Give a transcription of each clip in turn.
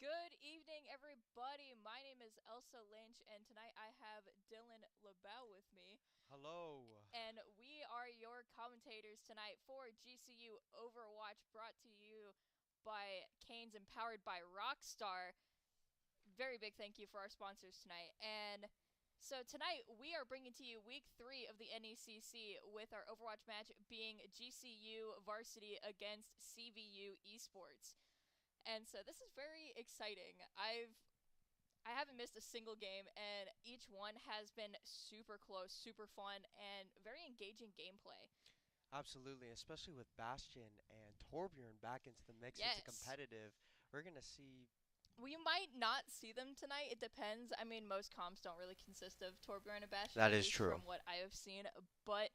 Good evening, everybody. My name is Elsa Lynch, and tonight I have Dylan LaBelle with me. Hello. And we are your commentators tonight for GCU Overwatch, brought to you by Canes and powered by Rockstar. Very big thank you for our sponsors tonight. And so tonight we are bringing to you week 3 of the NECC with our Overwatch match being GCU Varsity against CVU Esports. And so this is very exciting. I haven't missed a single game, and each one has been super close, super fun, and very engaging gameplay. Absolutely, especially with Bastion and Torbjorn back into the mix into Yes. competitive. We're going to see. We might not see them tonight. It depends. I mean, most comps don't really consist of Torbjorn and Bastion, That at is least true. from what I have seen. But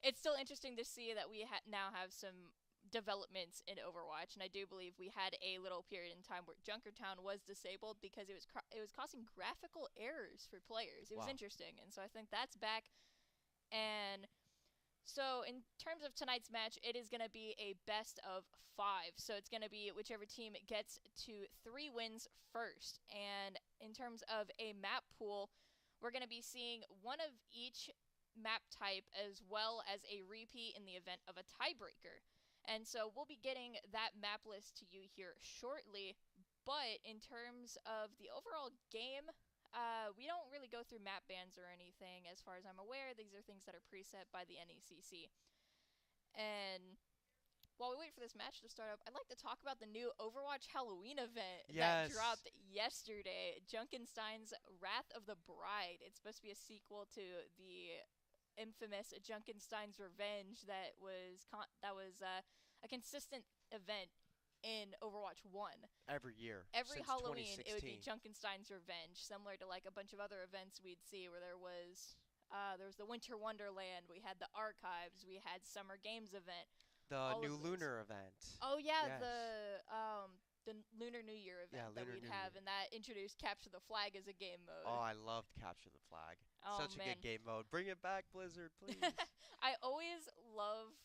it's still interesting to see that we now have some developments in Overwatch, and I do believe we had a little period in time where Junkertown was disabled because it was causing graphical errors for players. It was Wow. interesting, and so I think that's back. And so, in terms of tonight's match, it is going to be a best of 5. So, it's going to be whichever team gets to 3 wins first. And in terms of a map pool, we're going to be seeing one of each map type as well as a repeat in the event of a tiebreaker. And so, we'll be getting that map list to you here shortly. But in terms of the overall game, we don't really go through map bans or anything, as far as I'm aware. These are things that are preset by the NECC. And while we wait for this match to start up, I'd like to talk about the new Overwatch Halloween event that Yes. dropped yesterday, Junkenstein's Wrath of the Bride. It's supposed to be a sequel to the infamous Junkenstein's Revenge that was a consistent event in Overwatch 1. Every year Every since Halloween it would be 2016. Junkenstein's Revenge, similar to like a bunch of other events we'd see where there was the Winter Wonderland, we had the Archives, we had Summer Games event, The all new of those. lunar event. Oh yeah, Yes. the Lunar New Year Yeah, event that lunar we'd new have, year. and that introduced Capture the Flag as a game Oh, mode. I loved Capture the Flag. Oh Such a good man, game mode. Bring it back, Blizzard, please. I always love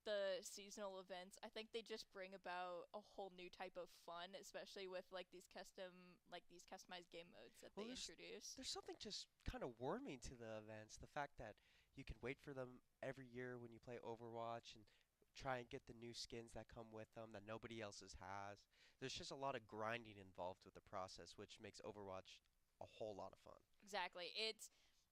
the seasonal events. I think they just bring about a whole new type of fun, especially with these customized game modes that Well, they there's introduce. there's something just kind of warming to the events. The fact that you can wait for them every year when you play Overwatch and try and get the new skins that come with them that nobody else's has. There's just a lot of grinding involved with the process, which makes Overwatch a whole lot of fun. Exactly.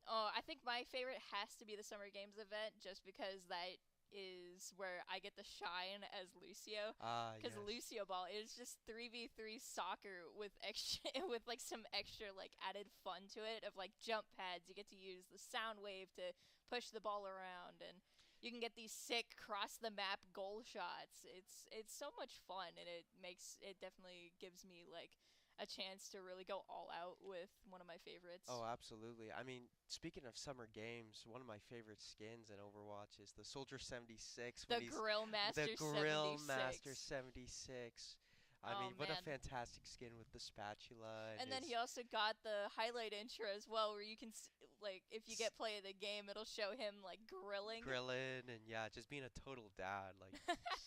I think my favorite has to be the Summer Games event, just because that is where I get to shine as Lucio. Ah, Because yes. Lucio Ball is just 3v3 soccer with extra, with like some extra like added fun to it of like jump pads. You get to use the sound wave to push the ball around, and you can get these sick cross the map goal shots. It's so much fun, and it definitely gives me like a chance to really go all out with one of my favorites. Oh, absolutely. I mean, speaking of summer games, one of my favorite skins in Overwatch is the Soldier 76 when The he's Grill the Master Grill Master 76. 76. I Oh mean, what a man. fantastic skin with the spatula and And then he his also got the highlight intro as well, where you can like if you s- get play of the game, it'll show him like grilling. grilling and yeah, just being a total dad. Like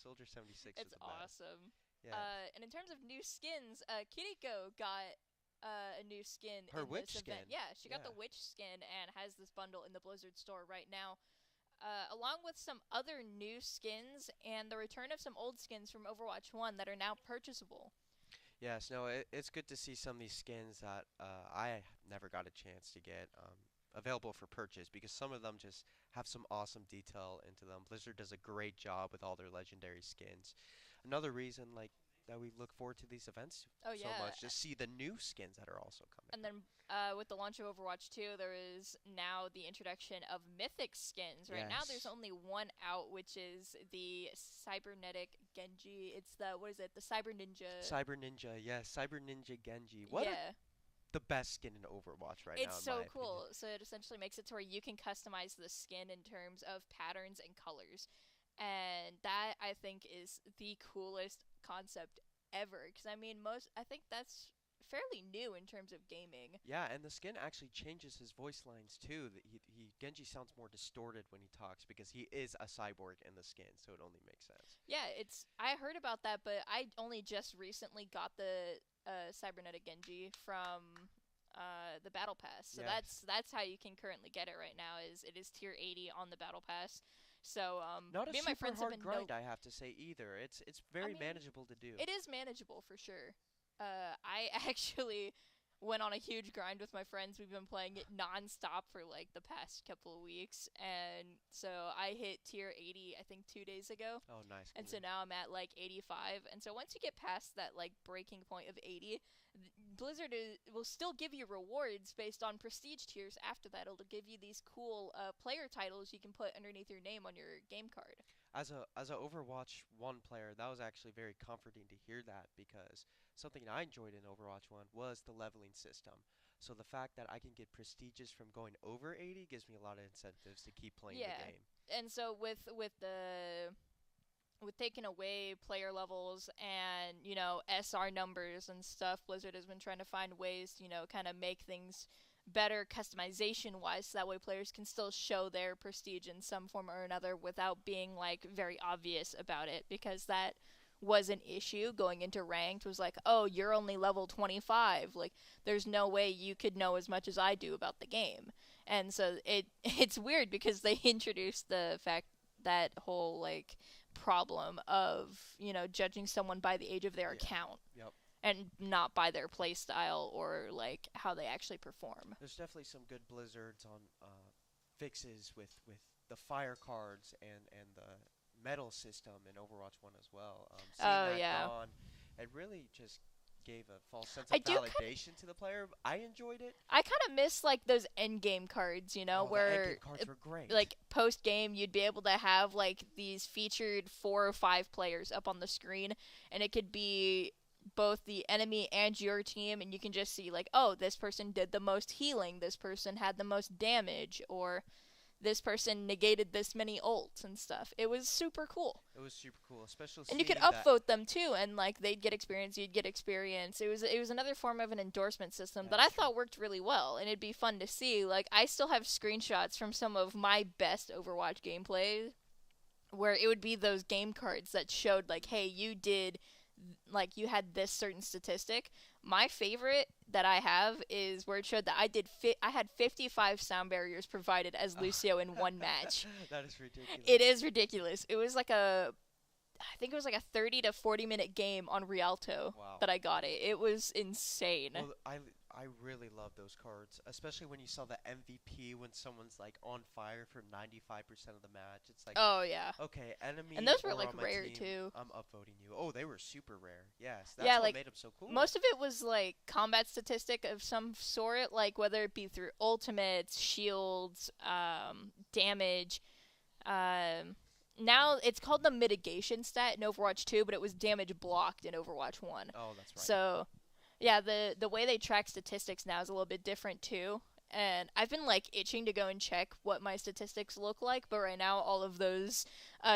Soldier 76 is It's the best. awesome. Yeah. And in terms of new skins, Kiriko got a new skin Her in witch this event. skin. Yeah, she got the Yeah. witch skin and has this bundle in the Blizzard store right now, along with some other new skins and the return of some old skins from Overwatch 1 that are now purchasable. Yes, no, it's good to see some of these skins that I never got a chance to get available for purchase because some of them just have some awesome detail into them. Blizzard does a great job with all their legendary skins. Another reason like that we look forward to these events Oh so yeah, much, just see the new skins that are also coming and out. then with the launch of Overwatch 2, there is now the introduction of mythic skins. Right now, there's Yes. only one out, which is the cybernetic Genji. It's the what is it? The Cyber Ninja. Cyber Ninja, yes, Cyber Ninja Genji. Yeah, The best skin in Overwatch right it's now in my so opinion. cool. So it essentially makes it to where you can customize the skin in terms of patterns and colors, and that I think is the coolest concept ever. Because I think that's fairly new in terms of gaming. Yeah, and the skin actually changes his voice lines too. Genji sounds more distorted when he talks because he is a cyborg in the skin, so it only makes sense. Yeah, I heard about that, but I only just recently got Cybernetic Genji from the Battle Pass. So Yes. that's how you can currently get it right now. Is it is tier 80 on the Battle Pass. So Not a me and my super friends have hard been grind, I have to say either. It's I very mean, manageable to do. it is manageable for sure. I actually went on a huge grind with my friends. We've been playing it nonstop for like the past couple of weeks, and so I hit tier 80 I think 2 days ago, Oh, nice, and so Khalid. now I'm at like 85. And so once you get past that like breaking point of 80, Blizzard will still give you rewards based on prestige tiers. After that, it'll give you these cool player titles you can put underneath your name on your game card. As a Overwatch 1 player, that was actually very comforting to hear that because something I enjoyed in Overwatch 1 was the leveling system. So the fact that I can get prestiges from going over 80 gives me a lot of incentives to keep playing the Yeah, game. and so with taking away player levels and SR numbers and stuff, Blizzard has been trying to find ways to kind of make things better customization wise, so that way players can still show their prestige in some form or another without being like very obvious about it, because that was an issue going into ranked. Was like, oh, you're only level 25, like there's no way you could know as much as I do about the game. And so it's weird because they introduced the fact, that whole like problem of judging someone by the age of their Yeah. account Yep. and not by their play style or like how they actually perform. There's definitely some good Blizzards on fixes with the fire cards and the medal system in Overwatch 1 as well. Seeing Oh that yeah. gone, it really just gave a false sense I of do kind validation to the player. I enjoyed it. I kind of miss like those end game cards, Oh, the end game where cards were great. like post game you'd be able to have like these featured 4 or 5 players up on the screen, and it could be both the enemy and your team, and you can just see like, oh, this person did the most healing, this person had the most damage, or this person negated this many ults and stuff. It was super cool. It was super cool, especially And you could seeing that. upvote them too, and like they'd get experience, you'd get experience. It was another form of an endorsement system That that is I true. thought worked really well, and it'd be fun to see. Like I still have screenshots from some of my best Overwatch gameplay where it would be those game cards that showed like, hey, you did, like you had this certain statistic. My favorite that I have is where it showed that I had 55 sound barriers provided as Lucio in one match. That is It ridiculous. is ridiculous. It was like I think it was like a 30 to 40 minute game on Rialto Wow. that I got it. It was insane. Well, I really love those cards, especially when you saw the MVP when someone's like on fire for 95% of the match. It's like, Oh yeah. okay, And enemy those were or like on my rare team, too. I'm upvoting you. Oh, they were super rare. Yes, that's Yeah, what like made them so cool. most of it was like combat statistic of some sort, like whether it be through ultimates, shields, damage. Um, Now it's called the mitigation stat in Overwatch 2, but it was damage blocked in Overwatch 1. Oh, that's right. So, yeah, the way they track statistics now is a little bit different too. And I've been like itching to go and check what my statistics look like, but right now all of those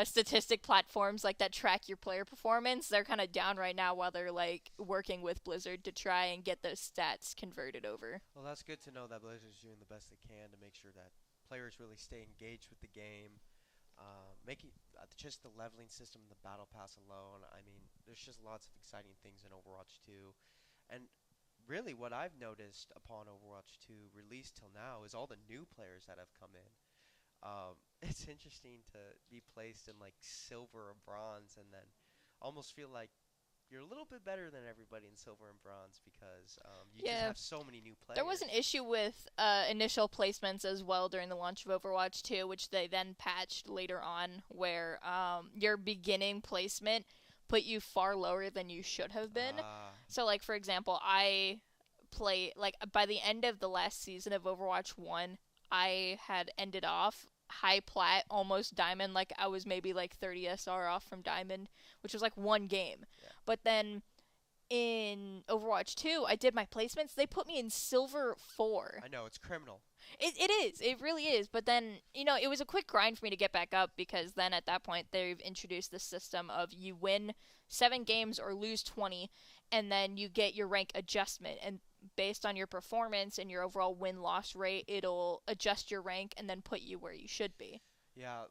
statistic platforms like that track your player performance, they're kind of down right now while they're like working with Blizzard to try and get those stats converted over. Well, that's good to know that Blizzard's doing the best they can to make sure that players really stay engaged with the game. Making just the leveling system, the battle pass alone. I mean, there's just lots of exciting things in Overwatch 2, and really what I've noticed upon Overwatch 2 release till now is all the new players that have come in. It's interesting to be placed in like silver or bronze, and then almost feel like you're a little bit better than everybody in silver and bronze because you just Yeah, have so many new there was an players. issue with initial placements as well during the launch of Overwatch 2, which they then patched later on, where your beginning placement put you far lower than you should have been. Ah, So, like for example, I play like by the end of the last season of Overwatch 1, I had ended off high plat, almost diamond, like I was maybe like 30 SR off from diamond, which was like one game. yeah. But then in Overwatch 2, I did my placements. They put me in silver 4. I know it's criminal. It is. It really is. But then, it was a quick grind for me to get back up, because then at that point they've introduced the system of you win 7 games or lose 20, and then you get your rank adjustment, and based on your performance and your overall win-loss rate, it'll adjust your rank and then put you where you should be. Yeah,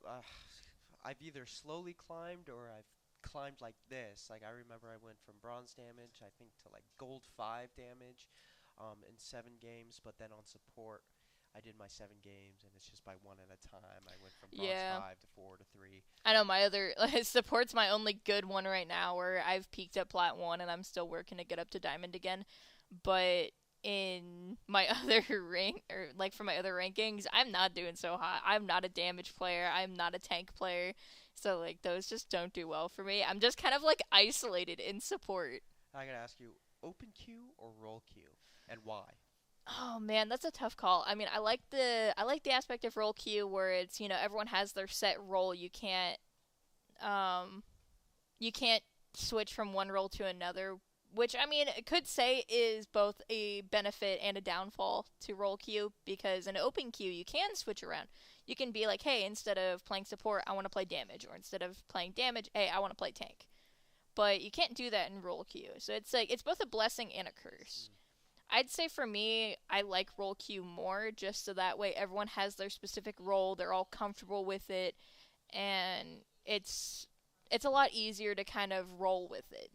I've either slowly climbed or I've climbed like this. Like I remember I went from bronze damage, I think, to like gold 5 damage in 7 games, but then on support I did my 7 games and it's just by one at a time. I went from bronze Yeah. 5 to 4 to 3. I know my other support's my only good one right now, where I've peaked at plat 1 and I'm still working to get up to diamond again. But in my other rank, or like for my other rankings, I'm not doing so hot. I'm not a damage player. I'm not a tank player. So like those just don't do well for me. I'm just kind of like isolated in support. I gotta ask you, open queue or roll queue, and why? Oh man, that's a tough call. I mean, I like the aspect of role queue where it's, everyone has their set role. Um you can't switch from one role to another, which I mean, it could say is both a benefit and a downfall to role queue, because in open queue you can switch around. You can be like, "Hey, instead of playing support, I want to play damage," or instead of playing damage, "Hey, I want to play tank." But you can't do that in role queue. So it's like it's both a blessing and a curse. Mm. I'd say for me, I like role queue more, just so that way everyone has their specific role, they're all comfortable with it, and it's a lot easier to kind of roll with it.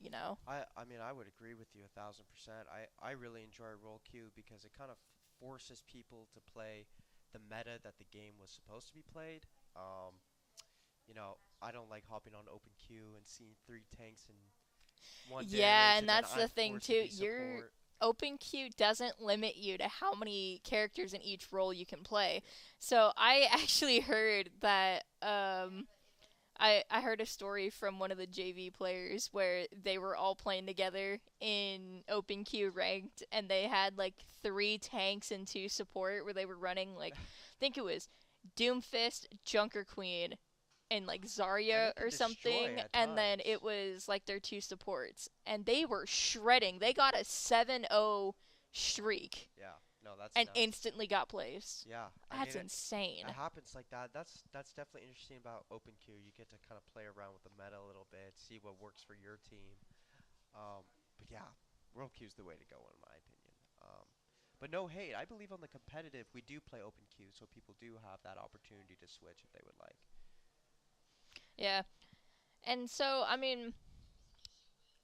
I mean, I would agree with you 1,000%. I really enjoy roll queue because it kind of forces people to play the meta that the game was supposed to be played. I don't like hopping on open queue and seeing 3 tanks and 1 Yeah, damage, and and then that's the I'm thing forced to too. be Your support. open queue doesn't limit you to how many characters in each role you can play. So I actually heard that I heard a story from one of the JV players where they were all playing together in open queue ranked, and they had like 3 tanks and 2 support, where they were running like, I think it was Doomfist, Junker Queen, and like And Zarya it can or destroy something, at and then it times. was like their 2 supports, and they were shredding. They got a 7-0 streak Yeah, no, that's and nuts. instantly got placed. Yeah, I That's mean insane. it happens like that. That's definitely interesting about open queue. You get to kind of play around with the meta a little bit, see what works for your team. But yeah, world queue's the way to go in my opinion. But no hate. I believe on the competitive we do play open queue, so people do have that opportunity to switch if they would like. Yeah. And so, I mean,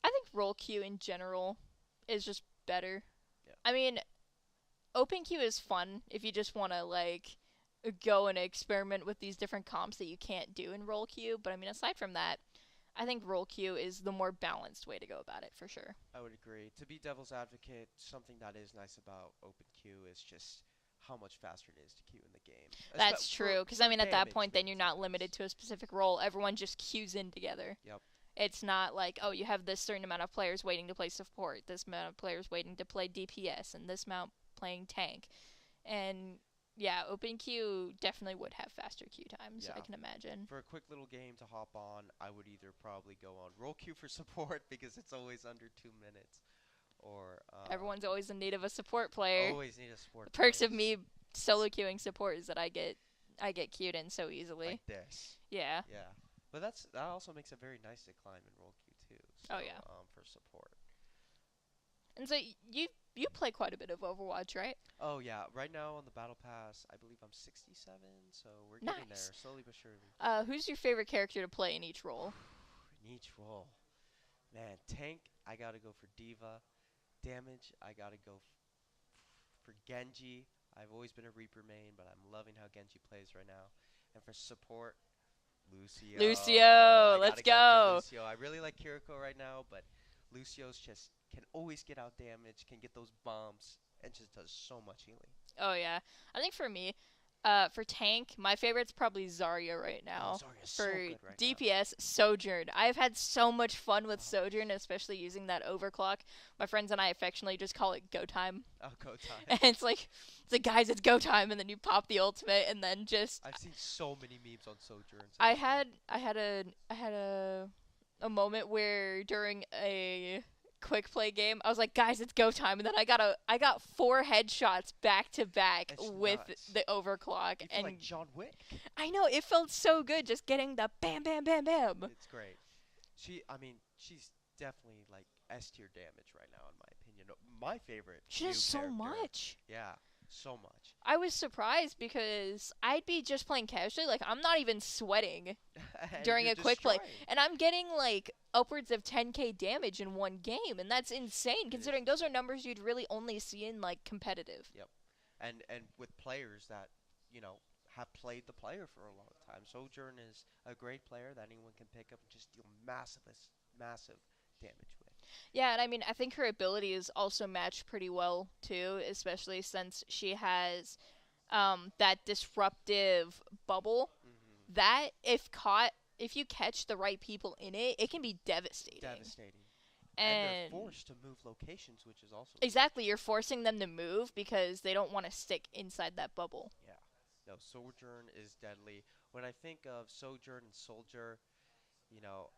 I think role queue in general is just better. Yeah. I mean, open queue is fun if you just want to like go and experiment with these different comps that you can't do in role queue, but I mean, aside from that, I think role queue is the more balanced way to go about it for sure. I would agree. To be devil's advocate, something that is nice about open queue is just how much faster it is to queue in the game. That's true, because I For mean, at that damage point, then you're main not topics. limited to a specific role. Everyone just queues in together. Yep. It's not like, oh, you have this certain amount of players waiting to play support, this amount of players waiting to play DPS, and this amount playing tank. And yeah, open queue definitely would have faster queue times, I Yeah. can imagine. For a quick little game to hop on, I would either probably go on roll queue for support because it's always under 2 minutes, or Everyone's always in need of a support player. always need a The support perks player of me solo queuing support is that I get queued in so easily. like this. Yeah. Yeah, but that also makes it very nice to climb in roll queue too. So Oh yeah. for support. And so you play quite a bit of Overwatch, right? Oh yeah, right now on the battle pass, I believe I'm 67, so we're getting Nice. there slowly but surely. Who's your favorite character to play in each role? In each role, man, tank I gotta go for Diva. Damage I gotta go for Genji. I've always been a Reaper main, but I'm loving how Genji plays right now. And for support, Lucio. Lucio, I let's gotta go for go. Lucio. I really like Kiriko right now, but Lucio's just can always get out damage, can get those bombs, and just does so much healing. Oh yeah. I think for me, for tank, my favorite's probably Zarya right Oh, now. Zarya's so For good right now. DPS, Sojourn. I've had so much fun with Oh, Sojourn, especially using that overclock. My friends and I affectionately just call it go time. oh, go time. And it's like guys, it's go time, and then you pop the ultimate, and then just I've seen so many memes on Sojourns I about that. had I had a I had a moment where during a quick play game, I was like, guys, it's go time, and then I got 4 headshots back to back It's with nuts. the overclock, You feel and like John Wick. I know it felt so good just getting the bam bam bam bam. It's great. I mean, she's definitely like S tier damage right now, in my opinion. My favorite She new does so character. much. Yeah, so much. I was surprised because I'd be just playing casually, like I'm not even sweating during You're a quick play, destroying. and I'm getting like upwards of 10k damage in one game, and that's insane It is considering those are insane. numbers you'd really only see in like competitive. Yep. And with players that, you know, have played the player for a long time. Sojourn is a great player that anyone can pick up and just deal massive damage with. Yeah, and I mean, I think her ability is also matched pretty well too, especially since she has that disruptive bubble Hmm. that if you catch the right people in it, it can be devastating. Devastating. And they're And forced to move locations, which is also huge. exactly, you're forcing them to move because they don't want to stick inside that bubble. Yeah. No, Sojourn is deadly. When I think of Sojourn and Soldier, you know,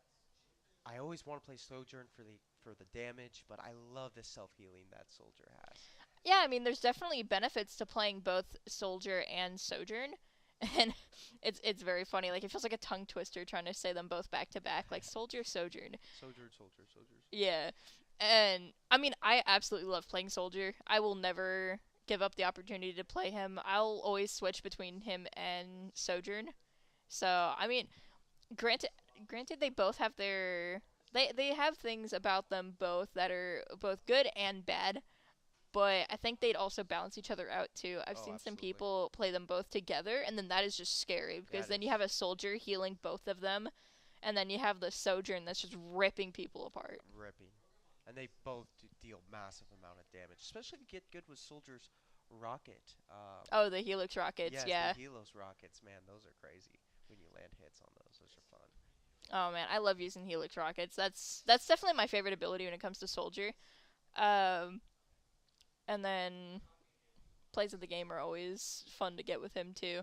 I always want to play Sojourn for the damage, but I love the self-healing that Soldier has. Yeah, I mean, there's definitely benefits to playing both Soldier and Sojourn, and it's very funny. Like it feels like a tongue twister trying to say them both back to back, like Soldier, Sojourn. Sojourn, Soldier, Soldier. Yeah, and I mean, I absolutely love playing Soldier. I will never give up the opportunity to play him. I'll always switch between him and Sojourn. So I mean, granted, granted they both have their they have things about them both that are both good and bad, but I think they'd also balance each other out too. I've Oh, seen some absolutely. people play them both together, and then that is just scary because That then is you have a soldier healing both of them, and then you have the sojourn that's just ripping people apart. ripping. And they both do deal massive amount of damage, especially if you get good with Soldier's rocket. Oh, the helix rockets, Yes, yeah. the Helos rockets, man, those are crazy when you land hits on those. Those are fun. Oh man, I love using helix rockets. That's definitely my favorite ability when it comes to soldier. Um, and then plays of the game are always fun to get with him too.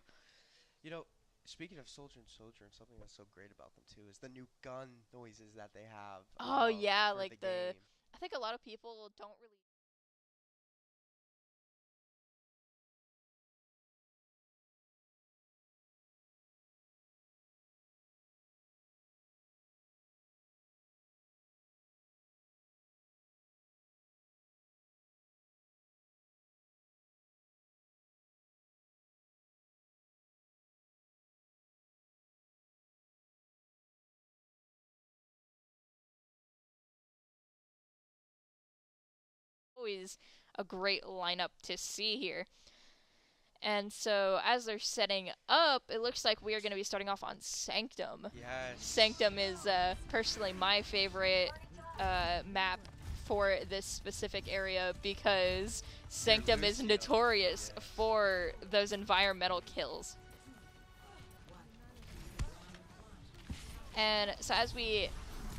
You know, speaking of Soldier and Soldier, and something that's so great about them too is the new gun noises that they have Oh yeah, for the like the game. I think a lot of people don't really always a great lineup to see here. And so as they're setting up, it looks like we are going to be starting off on Sanctum. Yes. Sanctum is personally my favorite map for this specific area because Sanctum is Lucio. notorious Yes. for those environmental kills. And so as we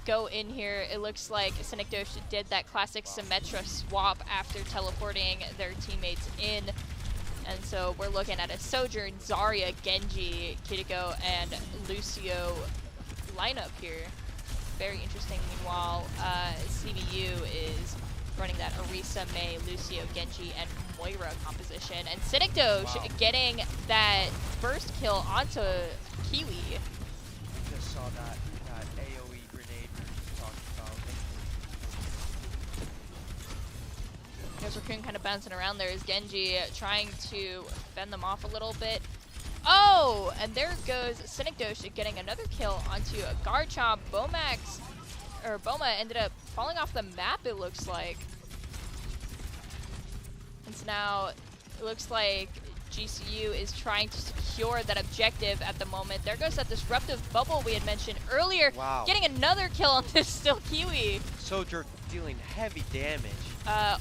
go in here, it looks like Synecdoche did that classic Symmetra swap after teleporting their teammates in. And so we're looking at a Sojourn, Zarya, Genji, Kiriko, and Lucio lineup here. Very interesting. Meanwhile, CVU is running that Orisa, Mei, Lucio, Genji, and Moira composition. And Synecdoche getting that first kill onto Kiwi. Just saw that AoE grenade we were just talking about. There's Raccoon kind of bouncing around there. Is Genji trying to fend them off a little bit. Oh, and there goes Synecdoche getting another kill onto a Garchomp. Boma ended up falling off the map, it looks like. And so now it looks like GCU is trying to secure that objective at the moment. There goes that disruptive bubble we had mentioned earlier. Wow. Getting another kill on this still Kiwi. Soldier dealing heavy damage.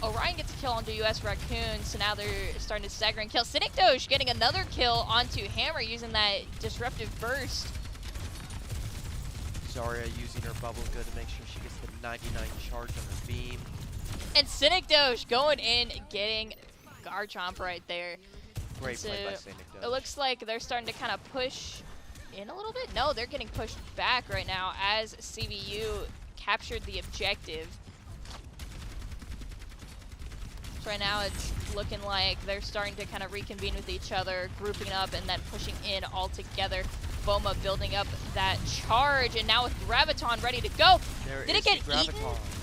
Orion gets a kill onto US Raccoon, so now they're starting to stagger and kill. Synecdoche getting another kill onto Hammer using that disruptive burst. Zarya using her bubble good to make sure she gets the 99 charge on her beam. And Synecdoche going in, getting Garchomp right there. Great So play by Synecdoche. it looks like they're starting to kind of push in a little bit. No, they're getting pushed back right now as CVU captured the objective. So right now it's looking like they're starting to kind of reconvene with each other, grouping up and then pushing in all together. Boma building up that charge, and now with Graviton ready to go. Did it get eaten?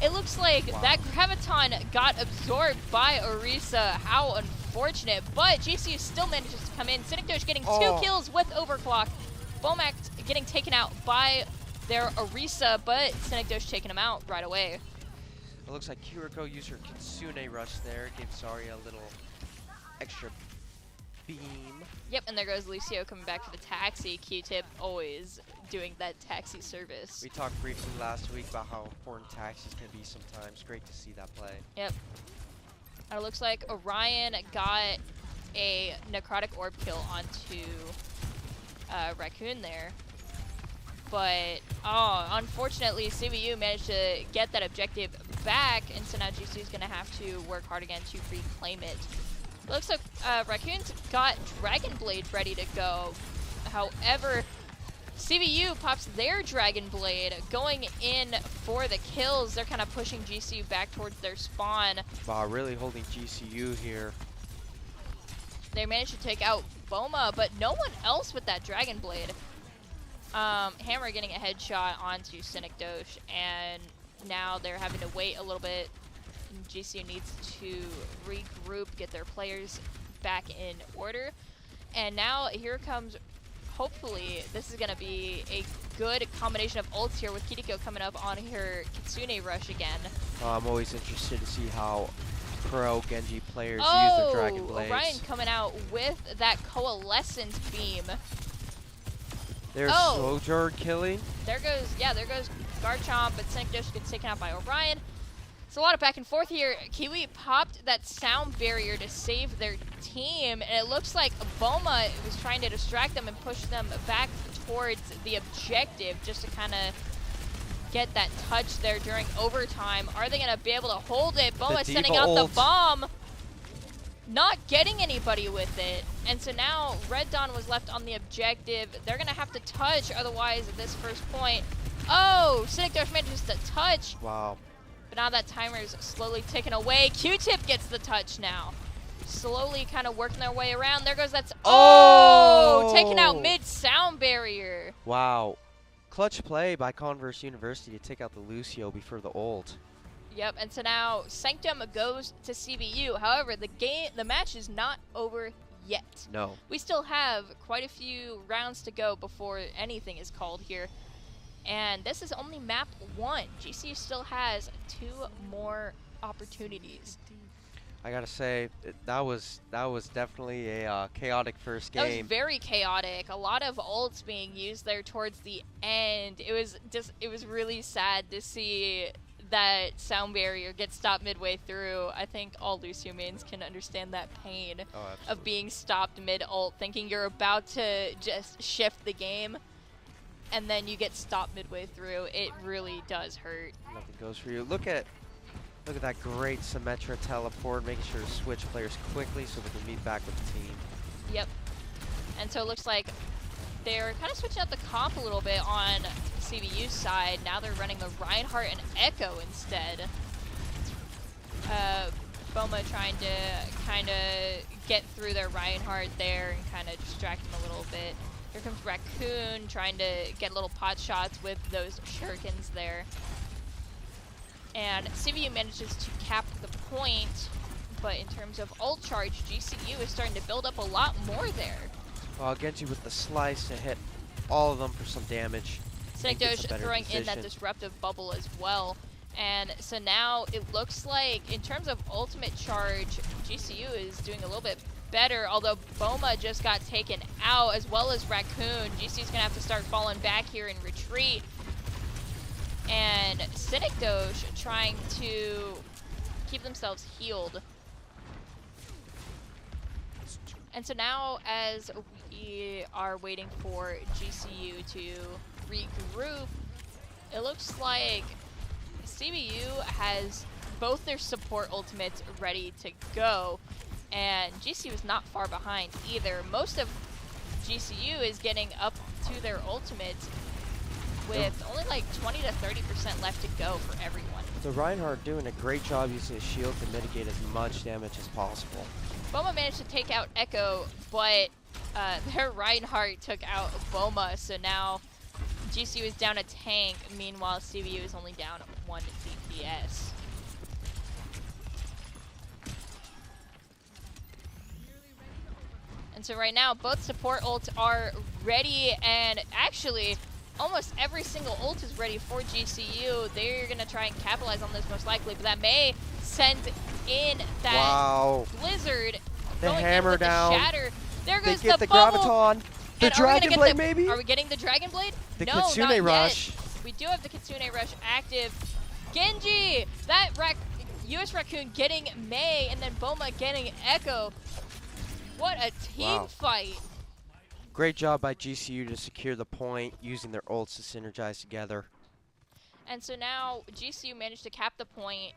It looks like that Graviton got absorbed by Orisa. How unfortunate, but GCU still manages to come in. Synecdoche getting 2 kills with Overclock. Bomac getting taken out by their Orisa, but Synecdoche taking him out right away. It looks like Kiriko used her Kitsune rush there, gave Zarya a little extra beam. Yep, and there goes Lucio coming back for the taxi. Q-Tip always doing that taxi service. We talked briefly last week about how important taxis can be sometimes. Great to see that play. Yep. It looks like Orion got a Necrotic Orb kill onto Raccoon there. But, unfortunately, CVU managed to get that objective back, and so now GCU is going to have to work hard again to reclaim it. It looks like Raccoon's got Dragon Blade ready to go. However, CVU pops their Dragon Blade, going in for the kills. They're kind of pushing GCU back towards their spawn. Wow, really holding GCU here. They managed to take out Boma, but no one else with that Dragon Blade. Hammer getting a headshot onto Synecdoche, and now they're having to wait a little bit. GCU needs to regroup, get their players back in order. And now here comes, hopefully, this is going to be a good combination of ults here with Kiriko coming up on her Kitsune rush again. I'm always interested to see how pro Genji players use their Dragon Blades. Orion coming out with that Coalescence beam. There's Sojourn killing. There goes Garchomp, but Synecdoche gets taken out by Orion. It's a lot of back and forth here. Kiwi popped that sound barrier to save their team, and it looks like Boma was trying to distract them and push them back towards the objective just to kind of get that touch there during overtime. Are they going to be able to hold it? Boma sending out the bomb, not getting anybody with it. And so now Red Dawn was left on the objective. They're going to have to touch, otherwise at this first point. Oh, Synecdoche manages to touch. Wow. But now that timer is slowly taken away. Q-Tip gets the touch now. Slowly kind of working their way around. There goes that. Taking out mid-sound barrier. Wow. Clutch play by Converse University to take out the Lucio before the ult. Yep, and so now Sanctum goes to CVU. However, the match is not over yet. No. We still have quite a few rounds to go before anything is called here. And this is only map 1. GCU still has 2 more opportunities. I gotta say, that was definitely a chaotic first game. That was very chaotic. A lot of ults being used there towards the end. It was really sad to see that sound barrier get stopped midway through. I think all Lucio mains can understand that pain of being stopped mid-ult, thinking you're about to just shift the game, and then you get stopped midway through. It really does hurt. Nothing goes for you. Look at that great Symmetra teleport, making sure to switch players quickly so they can meet back with the team. Yep. And so it looks like they're kind of switching up the comp a little bit on CVU's side. Now they're running the Reinhardt and Echo instead. Boma trying to kind of get through their Reinhardt there and kind of distract him a little bit. Here comes Raccoon trying to get little pot shots with those shurikens there. And CVU manages to cap the point, but in terms of ult charge, GCU is starting to build up a lot more there. Well, Genji with the slice to hit all of them for some damage. Synecdoche throwing in that disruptive bubble as well. And so now it looks like, in terms of ultimate charge, GCU is doing a little bit better, although Boma just got taken out, as well as Raccoon. GCU's going to have to start falling back here and retreat. And Synecdoche trying to keep themselves healed. And so now, as we are waiting for GCU to regroup, it looks like CVU has both their support ultimates ready to go, and GCU is not far behind either. Most of GCU is getting up to their ultimates with only like 20 to 30% left to go for everyone. So Reinhardt doing a great job using his shield to mitigate as much damage as possible. Boma managed to take out Echo, but their Reinhardt took out Boma, so now GCU is down a tank. Meanwhile, CVU is only down 1 DPS. And so right now, both support ults are ready, and actually, almost every single ult is ready for GCU. They're going to try and capitalize on this most likely, but that may send in that Blizzard. The hammer down. The shatter. There goes the bubble. Graviton. The Dragon Blade, maybe? Are we getting the Dragon Blade? The no, Kitsune not Rush. Yet. We do have the Kitsune Rush active. Genji! That US Raccoon getting Mei, and then Boma getting Echo. What a team fight. Great job by GCU to secure the point, using their ults to synergize together. And so now GCU managed to cap the point,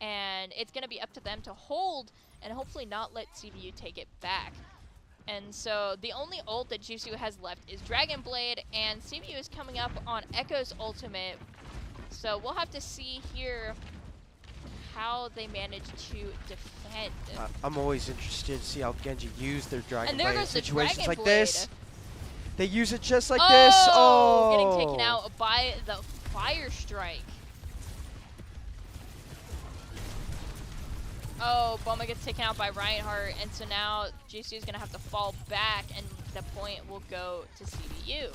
and it's going to be up to them to hold and hopefully not let CVU take it back. And so the only ult that GCU has left is Dragon Blade, and CVU is coming up on Echo's ultimate. So we'll have to see here how they manage to defend. I'm always interested to see how Genji use their Dragon Blade in situations like Blade. this. They use it just like this. Oh! Getting taken out by the Fire Strike. Oh, Boma gets taken out by Reinhardt, and so now GCU is going to have to fall back, and the point will go to CVU.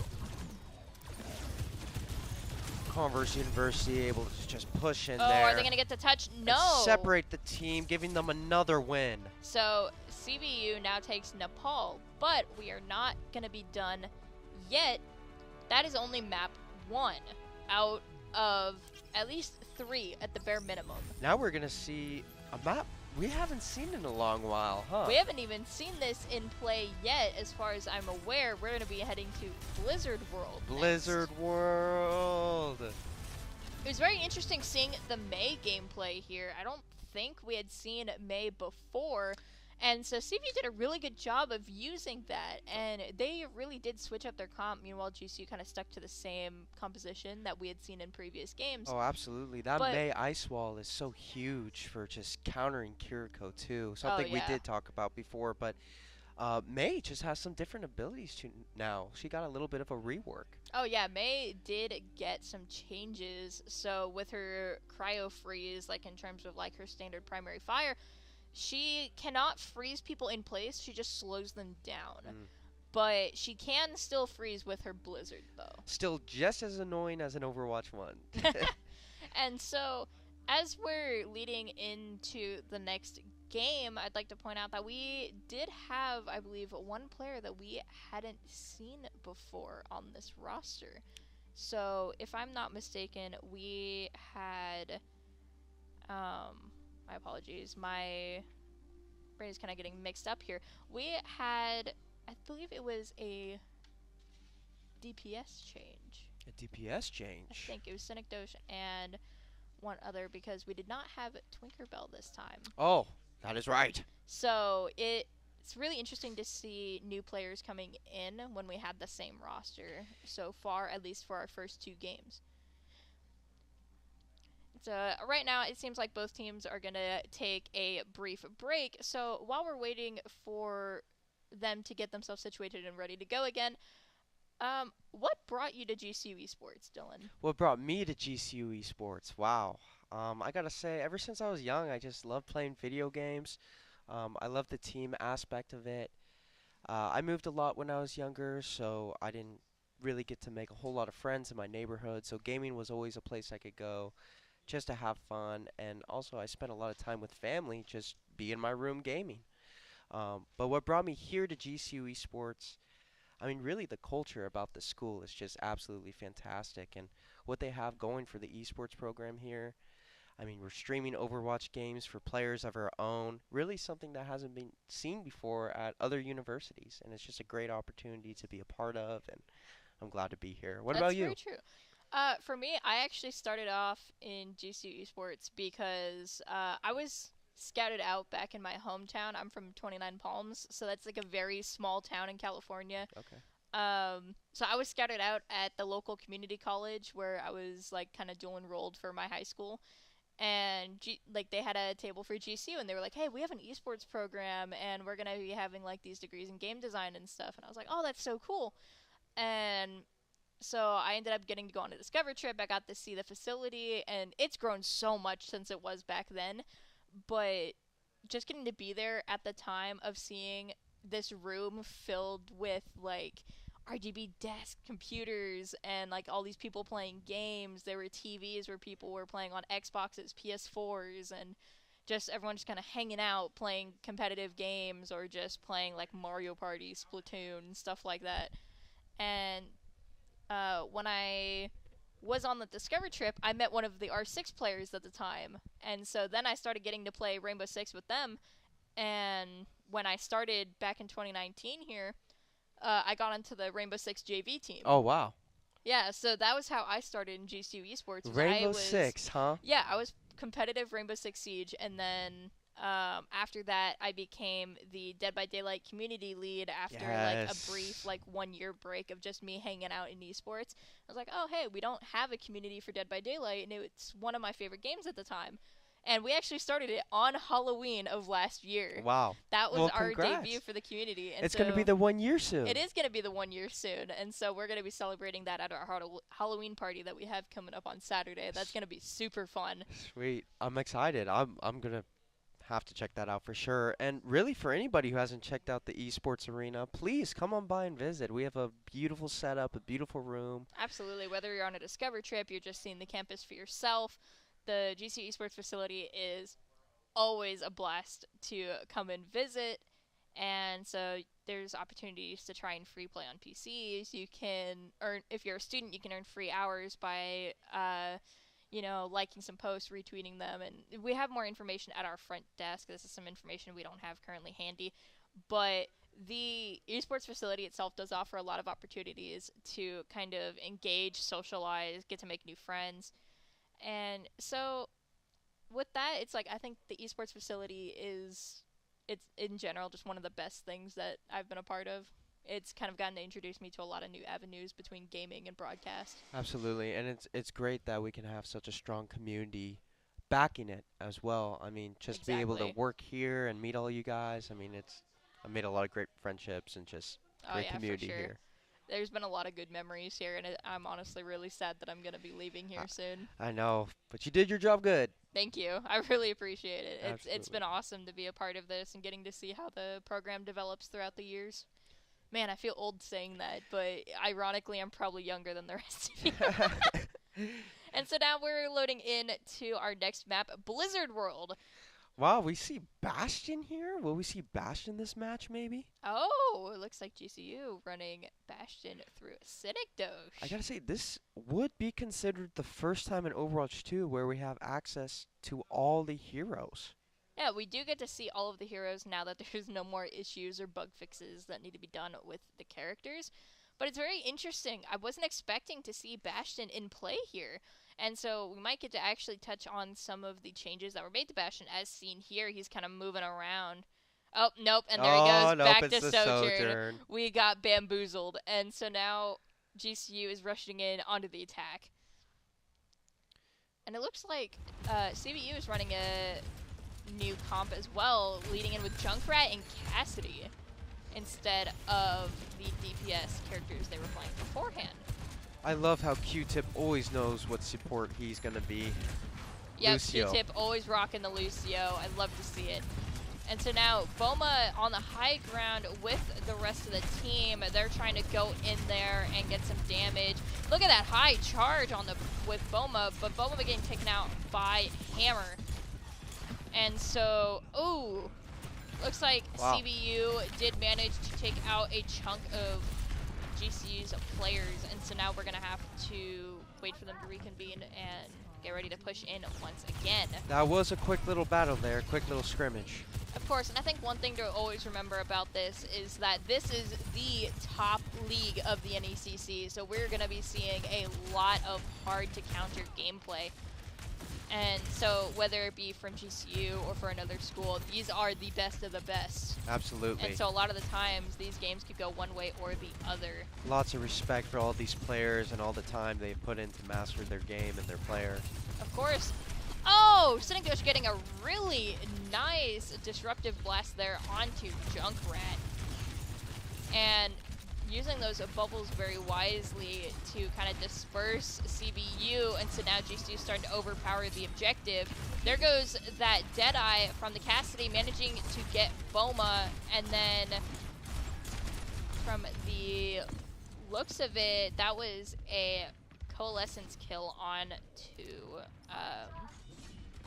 Converse University able to just push in there. there. Are they going to get the touch? No. And separate the team, giving them another win. So CVU now takes Nepal, but we are not going to be done yet. That is only map 1 out of at least 3 at the bare minimum. Now we're going to see a map we haven't seen in a long while, huh? We haven't even seen this in play yet, as far as I'm aware. We're going to be heading to Blizzard World Blizzard next. World! It was very interesting seeing the Mei gameplay here. I don't think we had seen Mei before, and so CVU did a really good job of using that, and they really did switch up their comp. Meanwhile, GCU kind of stuck to the same composition that we had seen in previous games. Oh, absolutely. That Mei ice wall is so huge for just countering Kiriko, too. Something we did talk about before, but Mei just has some different abilities now. She got a little bit of a rework. Oh, yeah. Mei did get some changes. So with her cryo freeze, like in terms of like her standard primary fire, she cannot freeze people in place. She just slows them down. But she can still freeze with her blizzard, though. Still just as annoying as an Overwatch 1. And so, as we're leading into the next game, I'd like to point out that we did have, I believe, one player that we hadn't seen before on this roster. So, if I'm not mistaken, we had... my apologies. My brain is kind of getting mixed up here. We had, I believe it was a DPS change. A DPS change? I think it was Synecdoche and one other, because we did not have Twinkerbell this time. Oh, that is right. So it's really interesting to see new players coming in when we had the same roster so far, at least for our first 2 games. Right now, it seems like both teams are going to take a brief break. So while we're waiting for them to get themselves situated and ready to go again, what brought you to GCU Esports, Dylan? What brought me to GCU Esports? Wow. I got to say, ever since I was young, I just loved playing video games. I love the team aspect of it. I moved a lot when I was younger, so I didn't really get to make a whole lot of friends in my neighborhood. So gaming was always a place I could go just to have fun, and also I spent a lot of time with family, just be in my room gaming. But what brought me here to GCU Esports, I mean, really the culture about the school is just absolutely fantastic, and what they have going for the esports program here, I mean, we're streaming Overwatch games for players of our own, really something that hasn't been seen before at other universities, and it's just a great opportunity to be a part of, and I'm glad to be here. What about you? That's very true. For me, I actually started off in GCU Esports because I was scouted out back in my hometown. I'm from 29 Palms, so that's like a very small town in California. Okay. So I was scouted out at the local community college where I was like kind of dual enrolled for my high school. and like they had a table for GCU, and they were like, hey, we have an esports program, and we're gonna be having like these degrees in game design and stuff. And I was like, oh, that's so cool. And so I ended up getting to go on a Discover trip. I got to see the facility, and it's grown so much since it was back then. But just getting to be there at the time of seeing this room filled with like RGB desk computers and like all these people playing games. There were TVs where people were playing on Xboxes, PS4s, and just everyone just kind of hanging out playing competitive games or just playing like Mario Party, Splatoon, stuff like that. And when I was on the Discover trip, I met one of the R6 players at the time. And so then I started getting to play Rainbow Six with them. And when I started back in 2019 here, I got onto the Rainbow Six JV team. Oh, wow. Yeah, so that was how I started in GCU Esports. Rainbow Six, huh? Yeah, I was competitive Rainbow Six Siege, and then after that, I became the Dead by Daylight community lead after like a brief 1 year break of just me hanging out in esports. I was like, oh, hey, we don't have a community for Dead by Daylight, and it's one of my favorite games at the time. And we actually started it on Halloween of last year. Wow. That was our debut for the community. And it's going to be the 1 year soon. It is going to be the 1 year soon. And so we're going to be celebrating that at our Halloween party that we have coming up on Saturday. That's going to be super fun. Sweet. I'm excited. I'm going to have to check that out for sure. And really, for anybody who hasn't checked out the esports arena, please come on by and visit. We have a beautiful setup, a beautiful room. Absolutely. Whether you're on a Discover trip, you're just seeing the campus for yourself, the GCU Esports facility is always a blast to come and visit. And so there's opportunities to try and free play on PCs. You can earn, if you're a student, you can earn free hours by liking some posts, retweeting them. And we have more information at our front desk. This is some information we don't have currently handy. But the esports facility itself does offer a lot of opportunities to kind of engage, socialize, get to make new friends. And so with that, it's like I think the esports facility it's in general just one of the best things that I've been a part of. It's kind of gotten to introduce me to a lot of new avenues between gaming and broadcast. Absolutely, and it's great that we can have such a strong community backing it as well. I mean, just to be able to work here and meet all you guys. I mean, I made a lot of great friendships and just great community here. There's been a lot of good memories here, and I'm honestly really sad that I'm going to be leaving here soon. I know, but you did your job good. Thank you. I really appreciate it. Absolutely. It's been awesome to be a part of this and getting to see how the program develops throughout the years. Man, I feel old saying that, but ironically, I'm probably younger than the rest of you. And so now we're loading in to our next map, Blizzard World. Wow, we see Bastion here? Will we see Bastion this match, maybe? Oh, it looks like GCU running Bastion through Synecdoche. I gotta say, this would be considered the first time in Overwatch 2 where we have access to all the heroes. Yeah, we do get to see all of the heroes now that there's no more issues or bug fixes that need to be done with the characters. But it's very interesting. I wasn't expecting to see Bastion in play here. And so we might get to actually touch on some of the changes that were made to Bastion. As seen here, he's kind of moving around. Oh, nope, and there he goes, back to Sojourn. We got bamboozled. And so now GCU is rushing in onto the attack. And it looks like CVU is running a new comp as well, leading in with Junkrat and Cassidy instead of the DPS characters they were playing beforehand. I love how Q-Tip always knows what support he's going to be. Yep, Q-Tip always rocking the Lucio. I love to see it. And so now Boma on the high ground with the rest of the team. They're trying to go in there and get some damage. Look at that high charge on with Boma, but Boma getting taken out by Hammer. And so, ooh, looks like CVU did manage to take out a chunk of GCU's players, and so now we're going to have to wait for them to reconvene and get ready to push in once again. That was a quick little battle there, quick little scrimmage. Of course, and I think one thing to always remember about this is that this is the top league of the NECC, so we're going to be seeing a lot of hard-to-counter gameplay. And so whether it be from GCU or for another school, these are the best of the best. Absolutely. And so a lot of the times, these games could go one way or the other. Lots of respect for all these players and all the time they put in to master their game and their player. Of course. Oh, Oh, Cynicdosh getting a really nice disruptive blast there onto Junkrat. And using those bubbles very wisely to kind of disperse CVU, and so now GCU starting to overpower the objective. There goes that Deadeye from the Cassidy, managing to get Boma, and then from the looks of it, that was a Coalescence kill on to,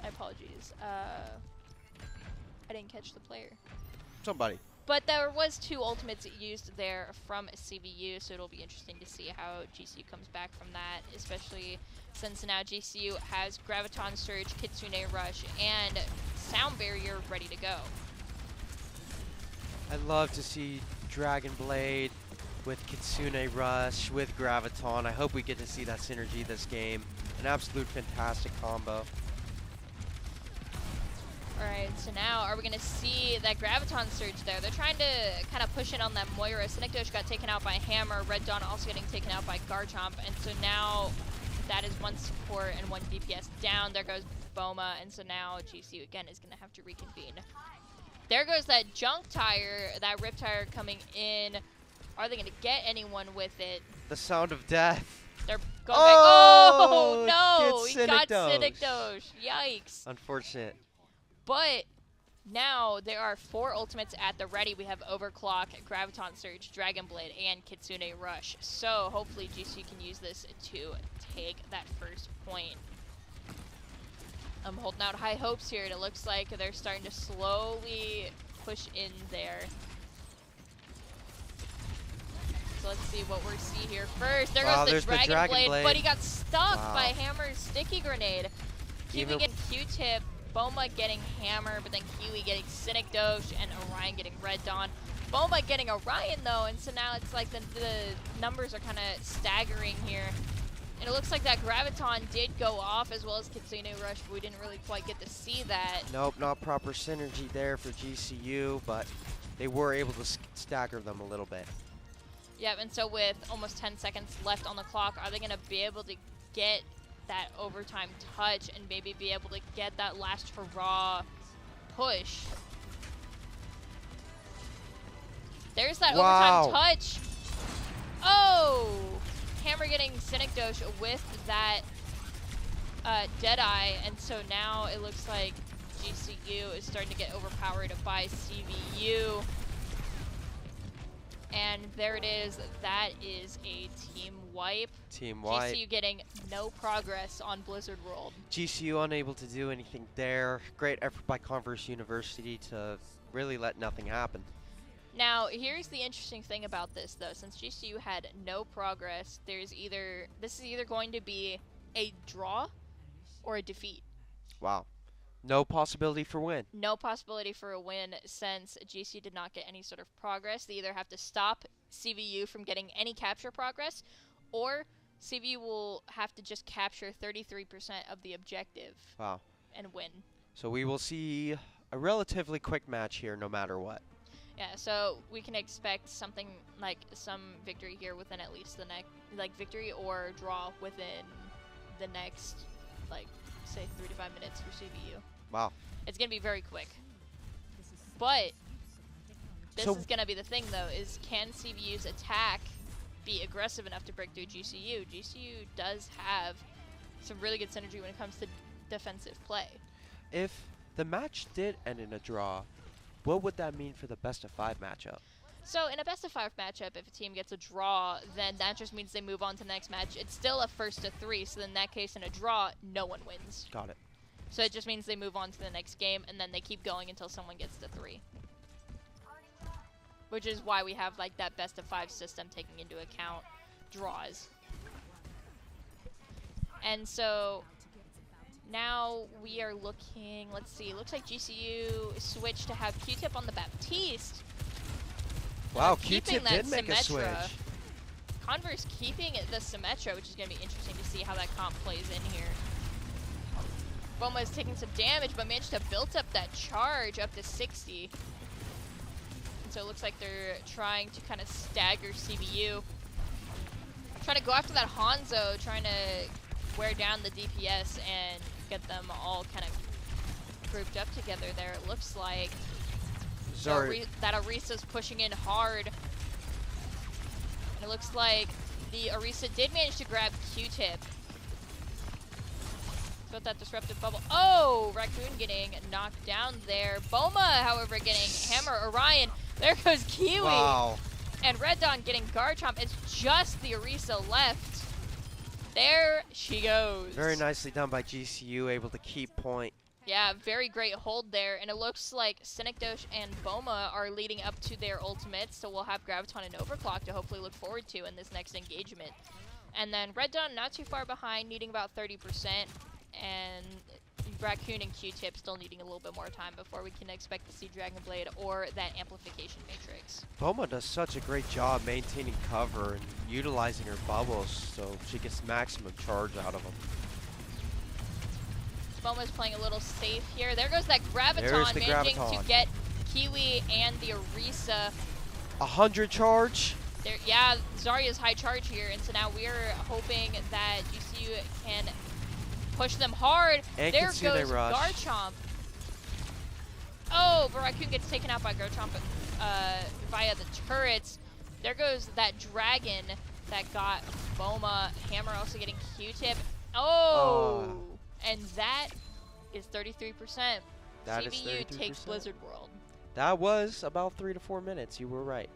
my apologies, I didn't catch the player. Somebody. But there was 2 ultimates used there from CVU, so it'll be interesting to see how GCU comes back from that, especially since now GCU has Graviton Surge, Kitsune Rush, and Sound Barrier ready to go. I'd love to see Dragon Blade with Kitsune Rush, with Graviton. I hope we get to see that synergy this game. An absolute fantastic combo. Alright, so now are we going to see that Graviton Surge there? They're trying to kind of push in on that Moira. Cynicdosh got taken out by Hammer. Red Dawn also getting taken out by Garchomp. And so now that is 1 support and 1 DPS down. There goes Boma. And so now GCU again is going to have to reconvene. There goes that Junk Tire, that Rip Tire coming in. Are they going to get anyone with it? The sound of death. They're going back. Oh, no! Gets He got Cynicdosh. Cynicdosh. Yikes. Unfortunate. But now there are 4 ultimates at the ready. We have Overclock, Graviton Surge, Dragon Blade, and Kitsune Rush. So hopefully GCU can use this to take that first point. I'm holding out high hopes here, and it looks like they're starting to slowly push in there. So let's see what we see here first. There goes the Dragon Blade, but he got stuck by Hammer's Sticky Grenade. Kiwi getting Q-Tip, Boma getting Hammer, but then Kiwi getting Cynicdosh, and Orion getting Red Dawn. Boma getting Orion though, and so now it's like the numbers are kind of staggering here. And it looks like that Graviton did go off as well as Kitsune Rush, but we didn't really quite get to see that. Nope, not proper synergy there for GCU, but they were able to stagger them a little bit. Yep, and so with almost 10 seconds left on the clock, are they going to be able to get that overtime touch and maybe be able to get that last hurrah push? There's that overtime touch. Oh! Hammer getting Cynicdosh with that Deadeye, and so now it looks like GCU is starting to get overpowered by CVU. And there it is. That is a team wipe. Team wipe. GCU getting no progress on Blizzard World. GCU unable to do anything there. Great effort by Converse University to really let nothing happen. Now, here's the interesting thing about this, though. Since GCU had no progress, this is either going to be a draw or a defeat. Wow. No possibility for win. No possibility for a win since GCU did not get any sort of progress. They either have to stop CVU from getting any capture progress, or CVU will have to just capture 33% of the objective. Wow. And win. So we will see a relatively quick match here no matter what. Yeah, so we can expect something like some victory here within at least the next, like victory or draw within the next, like, say 3 to 5 minutes for CVU. Wow. It's going to be very quick. But this is going to be the thing, though, is can CVU's attack be aggressive enough to break through GCU? GCU does have some really good synergy when it comes to defensive play. If the match did end in a draw, what would that mean for the best-of-5 matchup? So in a best-of-5 matchup, if a team gets a draw, then that just means they move on to the next match. It's still a 1-to-3, so in that case, in a draw, no one wins. Got it. So it just means they move on to the next game, and then they keep going until someone gets to 3. Which is why we have like that best-of-5 system taking into account draws. And so now we are looking, let's see, looks like GCU switched to have Q-Tip on the Baptiste. Wow, Q-Tip did make a switch. Converse keeping the Symmetra, which is going to be interesting to see how that comp plays in here. Boma is taking some damage, but managed to build up that charge up to 60. And so it looks like they're trying to kind of stagger CVU. Trying to go after that Hanzo, trying to wear down the DPS and get them all kind of grouped up together there. It looks like that Orisa's pushing in hard. And it looks like the Orisa did manage to grab Q-Tip. Got that disruptive bubble. Oh, Raccoon getting knocked down there. Boma, however, getting hammer. Orion. There goes Kiwi. Wow. And Red Dawn getting guard chomp. It's just the Orisa left. There she goes. Very nicely done by GCU, able to keep point. Yeah, very great hold there. And it looks like Synecdoche and Boma are leading up to their ultimates. So we'll have Graviton and Overclock to hopefully look forward to in this next engagement. And then Red Dawn not too far behind, needing about 30%. And Raccoon and Q-Tip still needing a little bit more time before we can expect to see Dragon Blade or that amplification matrix. Boma does such a great job maintaining cover and utilizing her bubbles so she gets maximum charge out of them. Boma's playing a little safe here. There goes that Graviton, managing to get Kiwi and the Orisa. 100 charge. There, yeah, Zarya's high charge here, and so now we're hoping that GCU can push them hard. And there goes rush. Garchomp. Oh, but Raccoon gets taken out by Garchomp via the turrets. There goes that dragon that got Boma. Hammer also getting Q-Tip. Oh, and that is 33%. That CVU is 33%. takes Blizzard World. That was about 3 to 4 minutes. You were right.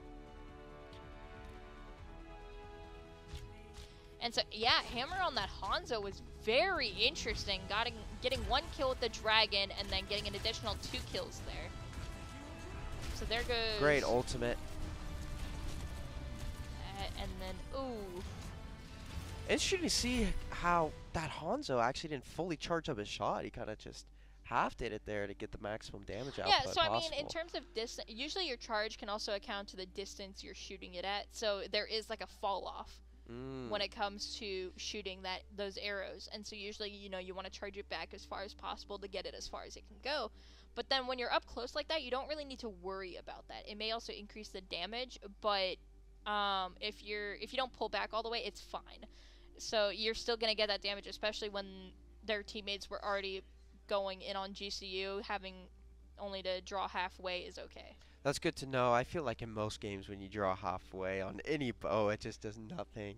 And so, yeah, Hammer on that Hanzo was very interesting. Getting 1 kill with the dragon and then getting an additional 2 kills there. So there goes... Great ultimate. And then, ooh. Interesting to see how that Hanzo actually didn't fully charge up his shot. He kind of just half did it there to get the maximum damage output Yeah, so possible. I mean, in terms of distance, usually your charge can also account to the distance you're shooting it at. So there is like a fall off when it comes to shooting those arrows. And so usually, you know, you want to charge it back as far as possible to get it as far as it can go. But then when you're up close like that, you don't really need to worry about that. It may also increase the damage, but if you don't pull back all the way, it's fine. So you're still going to get that damage, especially when their teammates were already going in on GCU. Having only to draw halfway is okay. That's good to know. I feel like in most games when you draw halfway on any bow, it just does nothing.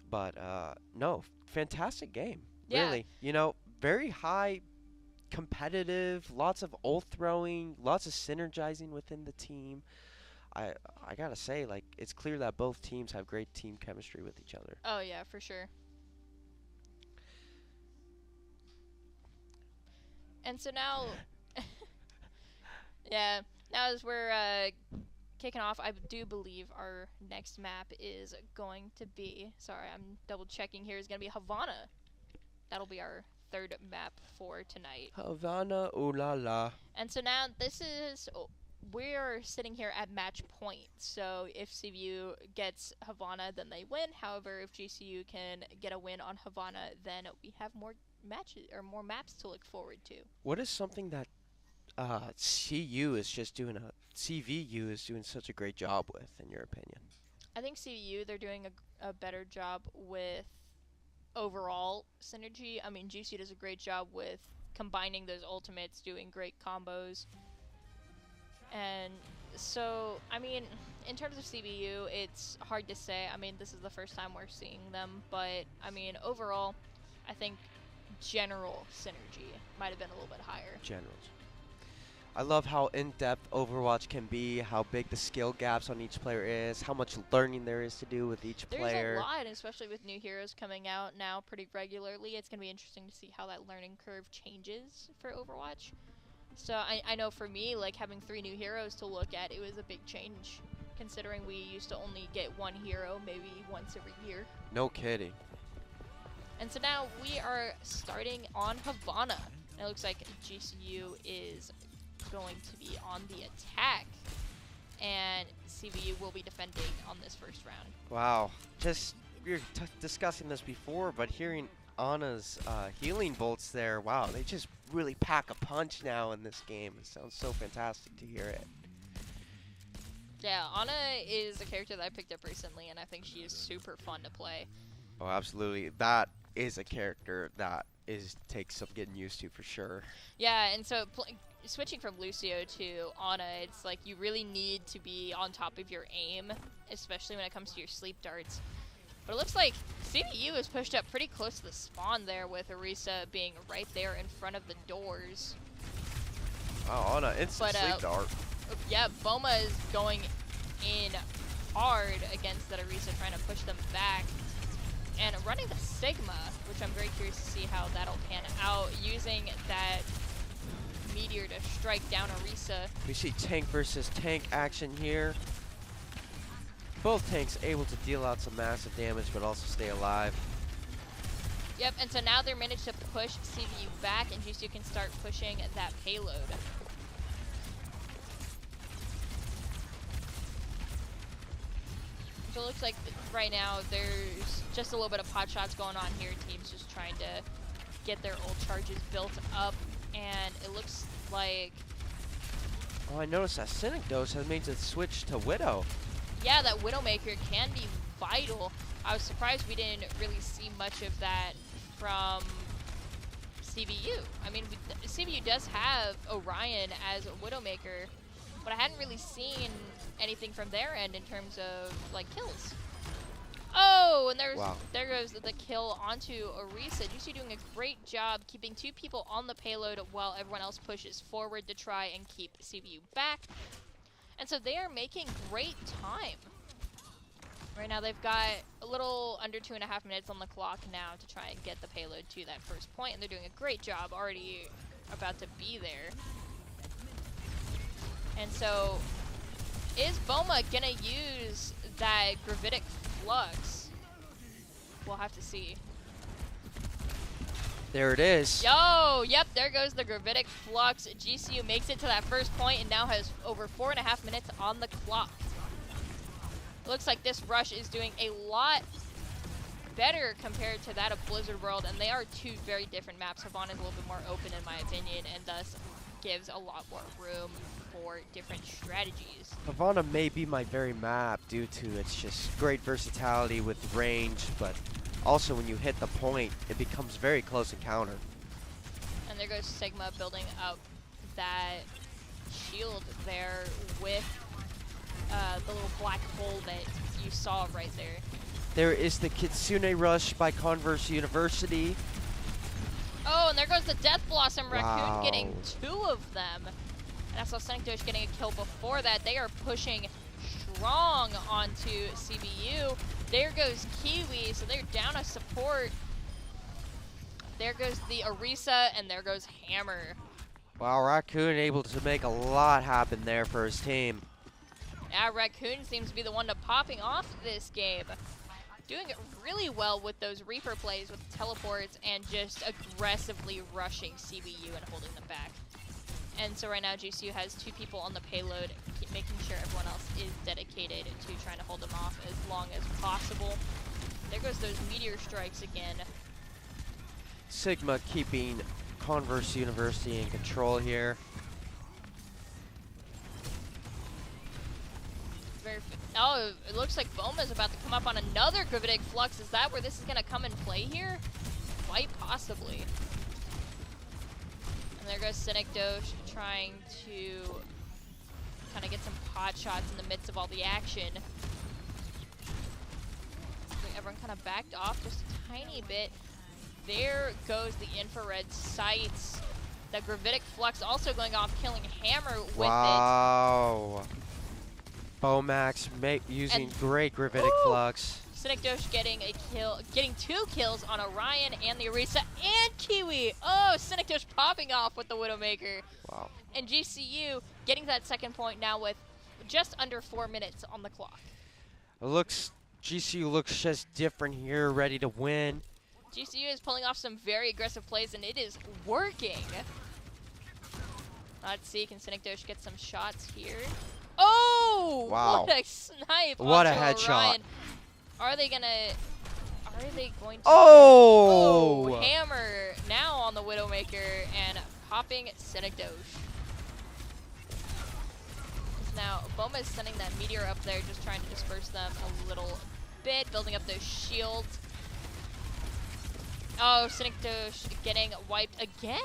But, no, fantastic game. Yeah. Really. You know, very high competitive, lots of ult throwing, lots of synergizing within the team. I gotta say, like, it's clear that both teams have great team chemistry with each other. Oh, yeah, for sure. And so now... Yeah, now as we're kicking off, I do believe our next map is going to be, sorry, I'm double checking here, is going to be Havana. That'll be our third map for tonight. Havana, ooh la la. And so now this is, we're sitting here at match point. So if CVU gets Havana, then they win. However, if GCU can get a win on Havana, then we have more matches or more maps to look forward to. What is something that CVU is doing such a great job with, in your opinion? I think CVU, they're doing a better job with overall synergy. I mean, GC does a great job with combining those ultimates, doing great combos. And so, I mean, in terms of CVU, it's hard to say. I mean, this is the first time we're seeing them, but I mean, overall, I think general synergy might have been a little bit higher. Generals. I love how in-depth Overwatch can be, how big the skill gaps on each player is, how much learning there is to do with each player. There's a lot, especially with new heroes coming out now pretty regularly. It's going to be interesting to see how that learning curve changes for Overwatch. So I know for me, like having 3 new heroes to look at, it was a big change, considering we used to only get 1 hero maybe once every year. No kidding. And so now we are starting on Havana. It looks like GCU is going to be on the attack, and CVU will be defending on this first round. Wow, just we were discussing this before, but hearing Anna's healing bolts there, wow, they just really pack a punch now in this game. It sounds so fantastic to hear it. Yeah, Anna is a character that I picked up recently, and I think she is super fun to play. Oh, absolutely. That is a character that takes some getting used to for sure. Yeah, and so switching from Lucio to Ana, it's like you really need to be on top of your aim, especially when it comes to your sleep darts. But it looks like CVU is pushed up pretty close to the spawn there, with Orisa being right there in front of the doors. Wow, Ana, instant sleep dart. Yeah, Boma is going in hard against that Orisa, trying to push them back. And running the Sigma, which I'm very curious to see how that'll pan out, using that meteor to strike down Orisa. We see tank versus tank action here. Both tanks able to deal out some massive damage, but also stay alive. Yep, and so now they're managed to push CVU back, and GCU can start pushing that payload. So it looks like right now there's just a little bit of pot shots going on here. Teams just trying to get their ult charges built up, and it looks like... Oh, I noticed that Synecdoche has made the switch to Widow. Yeah, that Widowmaker can be vital. I was surprised we didn't really see much of that from CVU. I mean, CVU does have Orion as a Widowmaker, but I hadn't really seen anything from their end in terms of, like, kills. Oh, and there goes the kill onto Orisa. GCU doing a great job keeping 2 people on the payload while everyone else pushes forward to try and keep CVU back. And so they are making great time. Right now they've got a little under 2.5 minutes on the clock now to try and get the payload to that first point, and they're doing a great job, already about to be there. And so, is Boma gonna use that gravitic flux? We'll have to see. There it is. Yo, yep, there goes the gravitic flux. GCU makes it to that first point and now has over 4.5 minutes on the clock. It looks like this rush is doing a lot better compared to that of Blizzard World, and they are 2 very different maps. Havana is a little bit more open in my opinion, and thus gives a lot more room for different strategies. Havana may be my very map due to its just great versatility with range, but also when you hit the point, it becomes very close encounter. And there goes Sigma building up that shield there with the little black hole that you saw right there. There is the Kitsune Rush by Converse University. Oh, and there goes the Death Blossom Raccoon, wow, getting 2 of them. And I saw Synecdoche getting a kill before that. They are pushing strong onto CVU. There goes Kiwi, so they're down a support. There goes the Orisa, and there goes Hammer. Wow, Raccoon able to make a lot happen there for his team. Yeah, Raccoon seems to be the one to popping off this game. Doing it really well with those Reaper plays with teleports and just aggressively rushing CVU and holding them back. And so right now GCU has 2 people on the payload, making sure everyone else is dedicated to trying to hold them off as long as possible. There goes those meteor strikes again. Sigma keeping Converse University in control here. Oh, it looks like Boma's about to come up on another Gravitic Flux. Is that where this is going to come and play here? Quite possibly. And there goes Synecdoche trying to kind of get some pot shots in the midst of all the action. Everyone kind of backed off just a tiny bit. There goes the infrared sights. The Gravitic Flux also going off, killing Hammer with it. Wow. Bomax using great Gravitic Flux. Synecdoche getting a kill, getting 2 kills on Orion and the Orisa and Kiwi. Oh, Synecdoche popping off with the Widowmaker. Wow. And GCU getting that second point now with just under 4 minutes on the clock. GCU looks just different here, ready to win. GCU is pulling off some very aggressive plays, and it is working. Let's see, can Synecdoche get some shots here? Oh! Wow. What a snipe! What a onto headshot. Orion. Are they going to... Oh! Hammer now on the Widowmaker and popping Synecdoche. Now, Boma is sending that meteor up there, just trying to disperse them a little bit, building up those shields. Oh, Cynicdosh getting wiped again.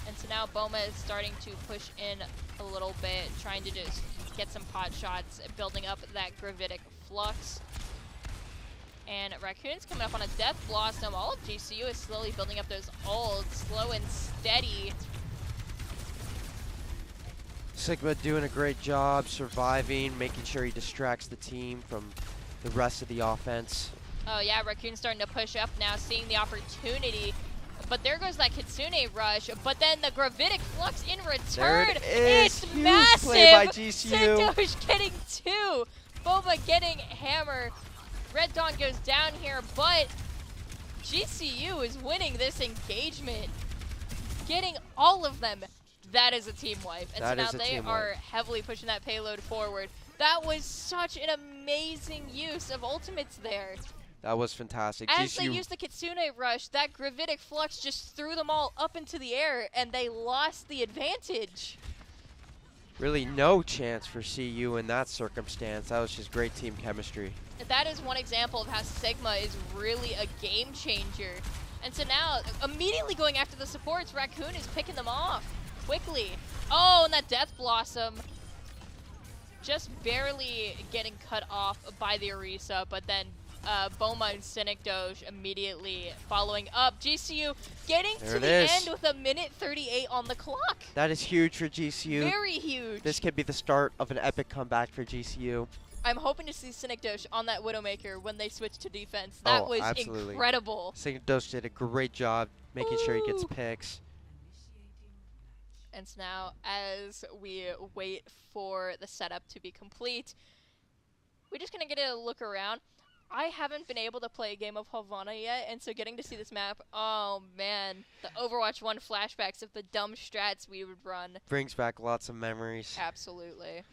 And so now Boma is starting to push in a little bit, trying to just get some pot shots, building up that gravitic flux. And Raccoon's coming up on a Death Blossom. All of GCU is slowly building up those ults, slow and steady. Sigma doing a great job surviving, making sure he distracts the team from the rest of the offense. Oh yeah, Raccoon's starting to push up now, seeing the opportunity. But there goes that Kitsune rush. But then the Gravitic Flux in return. There it is. It's Huge massive. Play by GCU. Cynicdosh getting 2. Boba getting hammer. Red Dawn goes down here, but GCU is winning this engagement. Getting all of them. That is a team wipe. And so now they are heavily pushing that payload forward. That was such an amazing use of ultimates there. That was fantastic. As they used the Kitsune rush, that Gravitic Flux just threw them all up into the air, and they lost the advantage. Really no chance for CU in that circumstance. That was just great team chemistry. That is one example of how Sigma is really a game changer. And so now, immediately going after the supports, Raccoon is picking them off quickly. Oh, and that Death Blossom just barely getting cut off by the Orisa, but then Boma and Cynicdosh immediately following up. GCU getting to the end with a minute 38 on the clock. That is huge for GCU. Very huge. This could be the start of an epic comeback for GCU. I'm hoping to see Cynicdosh on that Widowmaker when they switch to defense. That was absolutely incredible. Cynicdosh did a great job making sure he gets picks. And so now, as we wait for the setup to be complete, we're just going to get a look around. I haven't been able to play a game of Havana yet, and so getting to see this map, oh man, the Overwatch 1 flashbacks of the dumb strats we would run. Brings back lots of memories. Absolutely.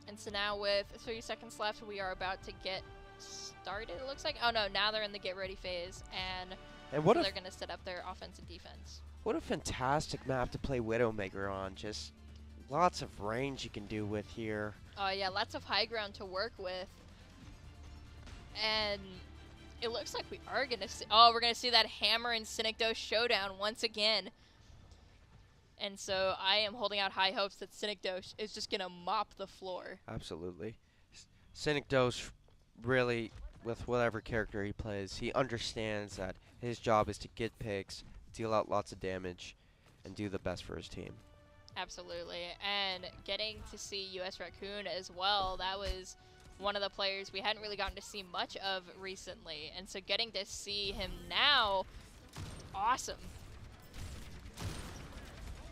And so now with 30 seconds left, we are about to get started, it looks like. Oh no, now they're in the get ready phase, and so they're going to set up their offense and defense. What a fantastic map to play Widowmaker on. Just lots of range you can do with here. Oh yeah, lots of high ground to work with. And it looks like we are going to see, we're going to see that Hammer and Cynicdosh showdown once again. And so I am holding out high hopes that Cynicdosh is just going to mop the floor. Absolutely. Cynicdosh really, with whatever character he plays, he understands that his job is to get picks, deal out lots of damage, and do the best for his team. Absolutely. And getting to see US Raccoon as well, that was one of the players we hadn't really gotten to see much of recently. And so getting to see him now, awesome.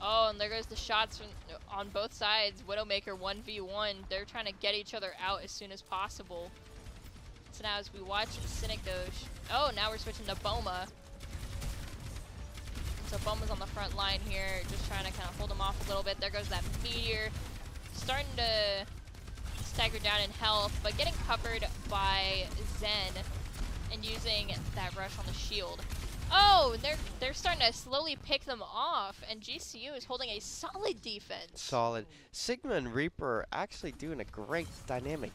Oh, and there goes the shots from, on both sides. Widowmaker 1v1. They're trying to get each other out as soon as possible. So now as we watch Cynicdosh. Oh, now we're switching to Boma. So Boma's on the front line here, just trying to kind of hold him off a little bit. There goes that Meteor. Starting to stagger down in health, but getting covered by Zen and using that rush on the shield. Oh, they're starting to slowly pick them off, and GCU is holding a solid defense. Solid. Sigma and Reaper are actually doing a great dynamic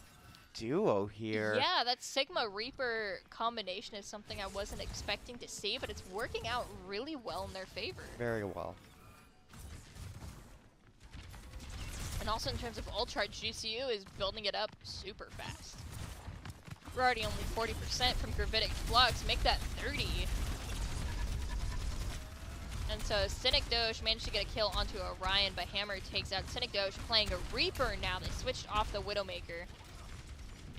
duo here. Yeah, that Sigma Reaper combination is something I wasn't expecting to see, but it's working out really well in their favor. Very well. And also in terms of ult charge, GCU is building it up super fast. We're already only 40% from Gravitic Flux. Make that 30. And so Cynicdosh managed to get a kill onto Orion, but Hammer takes out Cynicdosh, playing a Reaper now. They switched off the Widowmaker.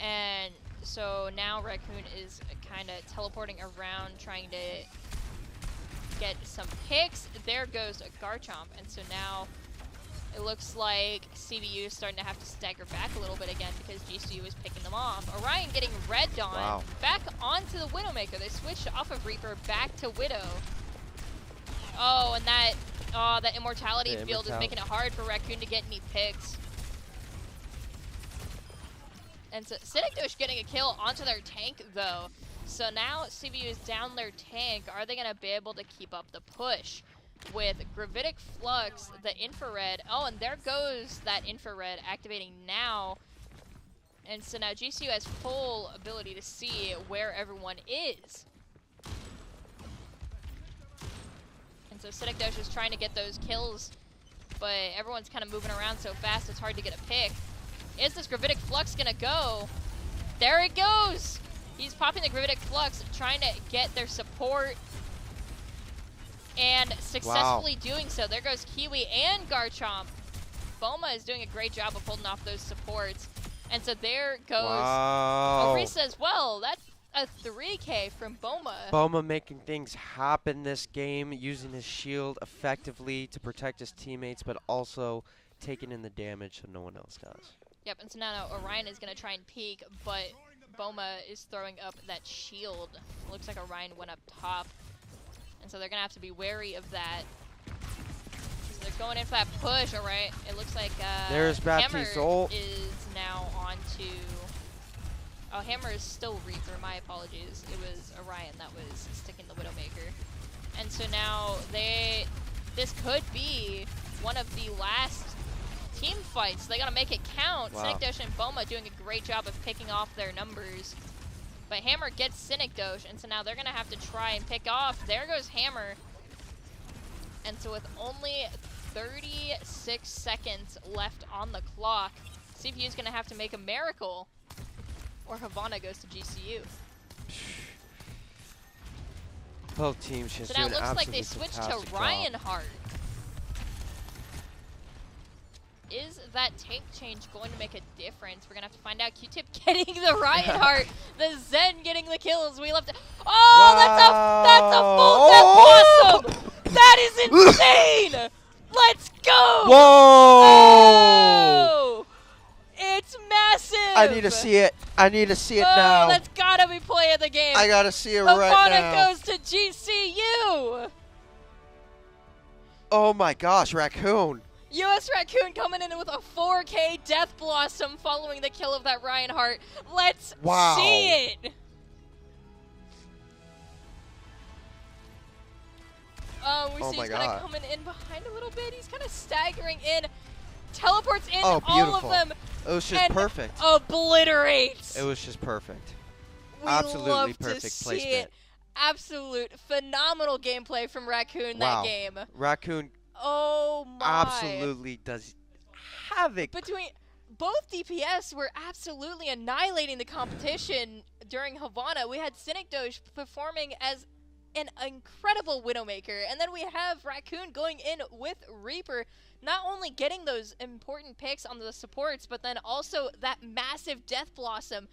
And so now Raccoon is kind of teleporting around, trying to get some picks. There goes a Garchomp. And so now it looks like CVU is starting to have to stagger back a little bit again because GCU is picking them off. Orion getting Red Dawn back onto the Widowmaker. They switched off of Reaper back to Widow. Oh, and that Immortality field is making it hard for Raccoon to get any picks. And so Cynicdosh getting a kill onto their tank, though. So now CVU is down their tank. Are they going to be able to keep up the push? with Gravitic Flux, the infrared. Oh, and there goes that infrared activating now. And so now GCU has full ability to see where everyone is. And so Siddiq is trying to get those kills, but everyone's kind of moving around so fast it's hard to get a pick. Is this Gravitic Flux gonna go? There it goes! He's popping the Gravitic Flux, trying to get their support, and successfully doing so. There goes Kiwi and Garchomp. Boma is doing a great job of holding off those supports. And so there goes Orisa as well. That's a 3K from Boma. Boma making things happen this game, using his shield effectively to protect his teammates, but also taking in the damage so no one else does. Yep, and so now Orion is going to try and peek, but Boma is throwing up that shield. Looks like Orion went up top. And so they're going to have to be wary of that. So they're going in for that push, all right. It looks like there's Hammer ult. is now on to... Oh, Hammer is still Reaper. My apologies. It was Orion that was sticking the Widowmaker. And so now this could be one of the last team fights. They got to make it count. Wow. Cynicdosh and Boma doing a great job of picking off their numbers. But Hammer gets Cynicdosh, and so now they're going to have to try and pick off. There goes Hammer. And so with only 36 seconds left on the clock, CVU is going to have to make a miracle, or Havana goes to GCU. Both teams just so now it doing looks like they absolutely switched to fantastic job. Reinhardt. Is that tank change going to make a difference? We're going to have to find out. Q-Tip getting the Reinhardt. The Zen getting the kills. We left. Oh, Wow. that's a full death blossom. That is insane. Let's go. Whoa. Oh, it's massive. I need to see it. I need to see it now. That's got to be play of the game. I got to see it right Havana now. goes to GCU. Oh my gosh, Raccoon. US Raccoon coming in with a 4K Death Blossom following the kill of that Reinhardt. Let's see it. We see he's kind of coming in behind a little bit. He's kind of staggering in. Teleports in all of them. It was just perfect. Obliterates. It was just perfect. We Absolutely love perfect to see placement. It. Absolute phenomenal gameplay from Raccoon that game. Raccoon oh my. absolutely does havoc. Between both DPS were absolutely annihilating the competition during Havana. We had Cynicdosh performing as an incredible Widowmaker, and then we have Raccoon going in with Reaper, not only getting those important picks on the supports, but then also that massive Death Blossom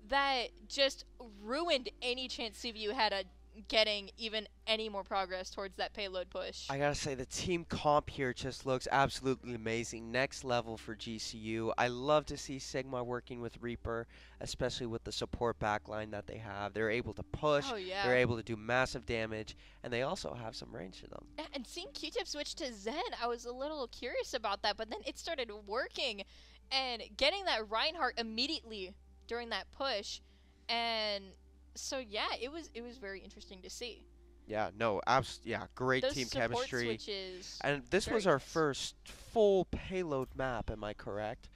that just ruined any chance CVU had at getting even any more progress towards that payload push. I gotta say, the team comp here just looks absolutely amazing. Next level for GCU. I love to see Sigma working with Reaper, especially with the support backline that they have. They're able to push, they're able to do massive damage, and they also have some range to them. Yeah, and seeing Q-Tip switch to Zen, I was a little curious about that, but then it started working, and getting that Reinhardt immediately during that push, and so yeah, it was very interesting to see. Yeah, no, great Those team support chemistry. Switches, and this was our first full payload map, am I correct?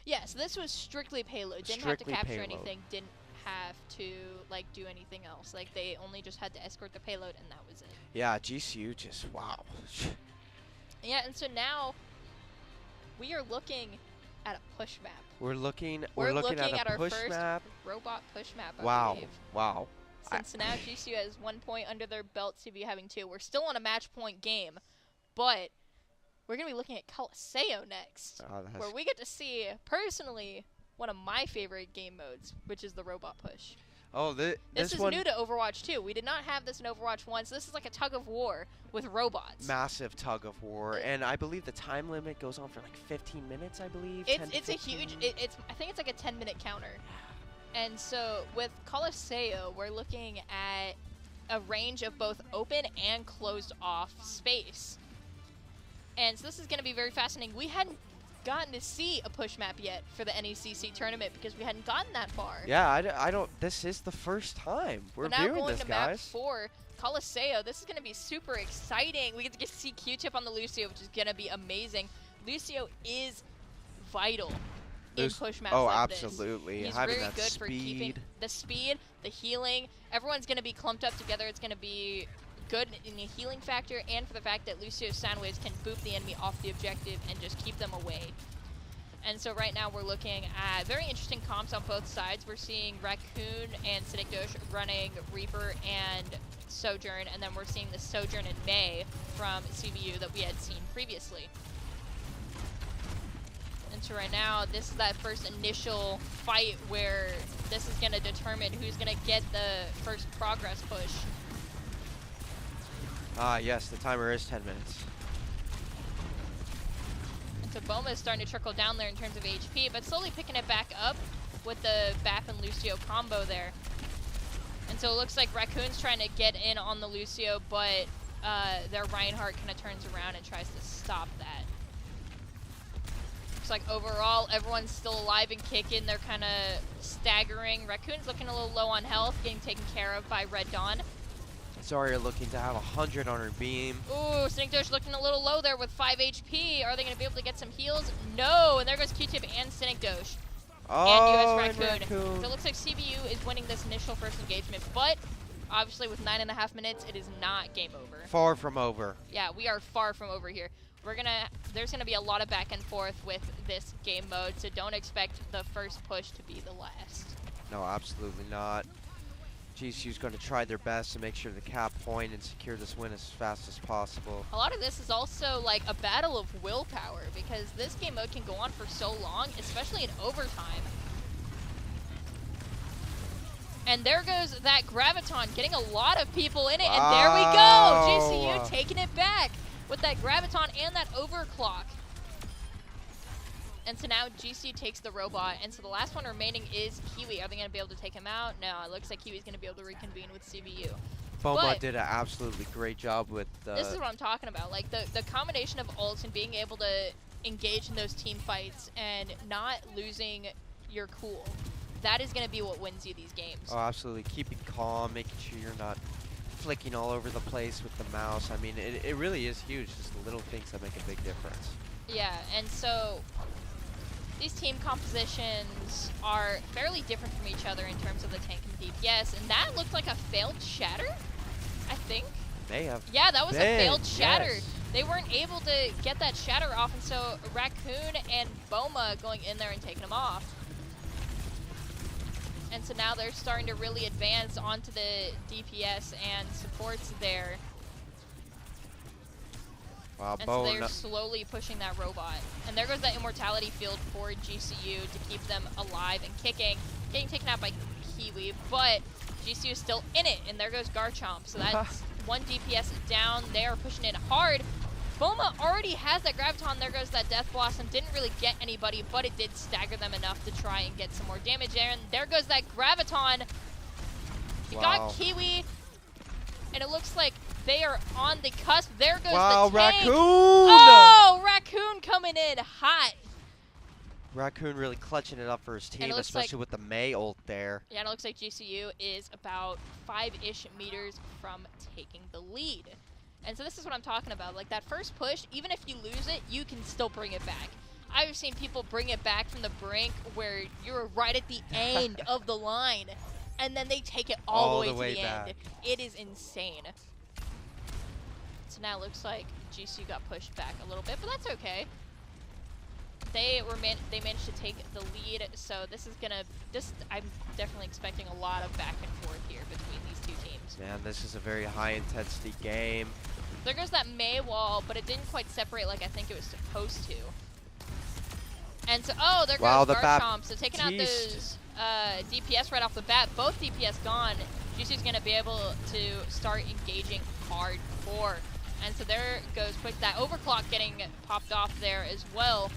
Yeah, so this was strictly payload. Didn't have to capture anything, didn't have to like do anything else. Like they only just had to escort the payload and that was it. Yeah, GCU just wow. Yeah, and so now we are looking at a push map. We're looking at our push first map. Robot push map, I believe. Wow. Since now GCU has 1 point under their belt, CVU having 2. We're still on a match point game, but we're going to be looking at Coliseo next, where we get to see, personally, one of my favorite game modes, which is the robot push. Oh, this is new to Overwatch 2. We did not have this in Overwatch 1, so this is like a tug of war with robots. Massive tug of war, and I believe the time limit goes on for like 15 minutes, I believe. It's a huge, I think it's like a 10-minute counter. And so with Coliseo, we're looking at a range of both open and closed off space. And so this is going to be very fascinating. We hadn't gotten to see a push map yet for the NECC tournament because we hadn't gotten that far. Yeah, I don't. This is the first time we're now viewing going this, to map guys. 4, Coliseo. This is going to be super exciting. We get to see Q-Tip on the Lucio, which is going to be amazing. Lucio is vital in push maps like this. Absolutely. He's Having very that good speed. for keeping the speed, the healing. Everyone's going to be clumped up together. It's going to be good in the healing factor and for the fact that Lucio's sound waves can boop the enemy off the objective and just keep them away. And so right now we're looking at very interesting comps on both sides. We're seeing Raccoon and Cynicdosh running Reaper and Sojourn, and then we're seeing the Sojourn and May from CVU that we had seen previously. And so right now, this is that first initial fight where this is going to determine who's going to get the first progress push. Yes, the timer is 10 minutes. So Boma is starting to trickle down there in terms of HP, but slowly picking it back up with the Bap and Lucio combo there. And so it looks like Raccoon's trying to get in on the Lucio, but their Reinhardt kind of turns around and tries to stop that. Looks like overall, everyone's still alive and kicking. They're kind of staggering. Raccoon's looking a little low on health, getting taken care of by Red Dawn. Zarya looking to have 100 on her beam. Ooh, Cynicdosh looking a little low there with 5 HP. Are they going to be able to get some heals? No, and there goes Q-Tip and Cynicdosh. Oh, and US Raccoon. Raccoon. So it looks like CVU is winning this initial first engagement, but obviously with 9.5 minutes, it is not game over. Far from over. Yeah, we are far from over here. There's gonna be a lot of back and forth with this game mode, so don't expect the first push to be the last. No, absolutely not. GCU's going to try their best to make sure the cap point and secure this win as fast as possible. A lot of this is also like a battle of willpower because this game mode can go on for so long, especially in overtime. And there goes that Graviton, getting a lot of people in it, and there we go! GCU taking it back with that Graviton and that overclock. And so now GCU takes the robot, and so the last one remaining is Kiwi. Are they going to be able to take him out? No, it looks like Kiwi's going to be able to reconvene with CVU. Boma did an absolutely great job with this is what I'm talking about. Like the combination of ults and being able to engage in those team fights and not losing your cool. That is going to be what wins you these games. Oh, absolutely. Keeping calm, making sure you're not flicking all over the place with the mouse. I mean, it really is huge. Just the little things that make a big difference. Yeah, and so these team compositions are fairly different from each other in terms of the tank and DPS, and that looked like a failed shatter, I think. May have. Yeah, that was a failed shatter. Yes. They weren't able to get that shatter off, and so Raccoon and Boma going in there and taking him off. And so now they're starting to really advance onto the DPS and supports there. Wow, and so they're slowly pushing that robot. And there goes that immortality field for GCU to keep them alive and kicking. Getting taken out by Kiwi, but GCU is still in it. And there goes Garchomp. So that's one DPS down. They are pushing it hard. Boma already has that Graviton. There goes that Death Blossom. Didn't really get anybody, but it did stagger them enough to try and get some more damage there. And there goes that Graviton. He got Kiwi. And it looks like they are on the cusp. There goes the tank. Raccoon! Oh, Raccoon coming in hot. Raccoon really clutching it up for his team, especially with the May ult there. Yeah, and it looks like GCU is about 5-ish meters from taking the lead. And so this is what I'm talking about. Like that first push, even if you lose it, you can still bring it back. I've seen people bring it back from the brink where you're right at the end of the line, and then they take it all the way to the end. It is insane. So now it looks like GCU got pushed back a little bit, but that's okay. They managed to take the lead, so this is gonna I'm definitely expecting a lot of back and forth here between these two teams. Man, this is a very high intensity game. There goes that May wall, but it didn't quite separate like I think it was supposed to. And so there goes Garchomp. So taking out those DPS right off the bat, both DPS gone. GCU's gonna be able to start engaging hardcore. And so there goes quick. That overclock getting popped off there as well.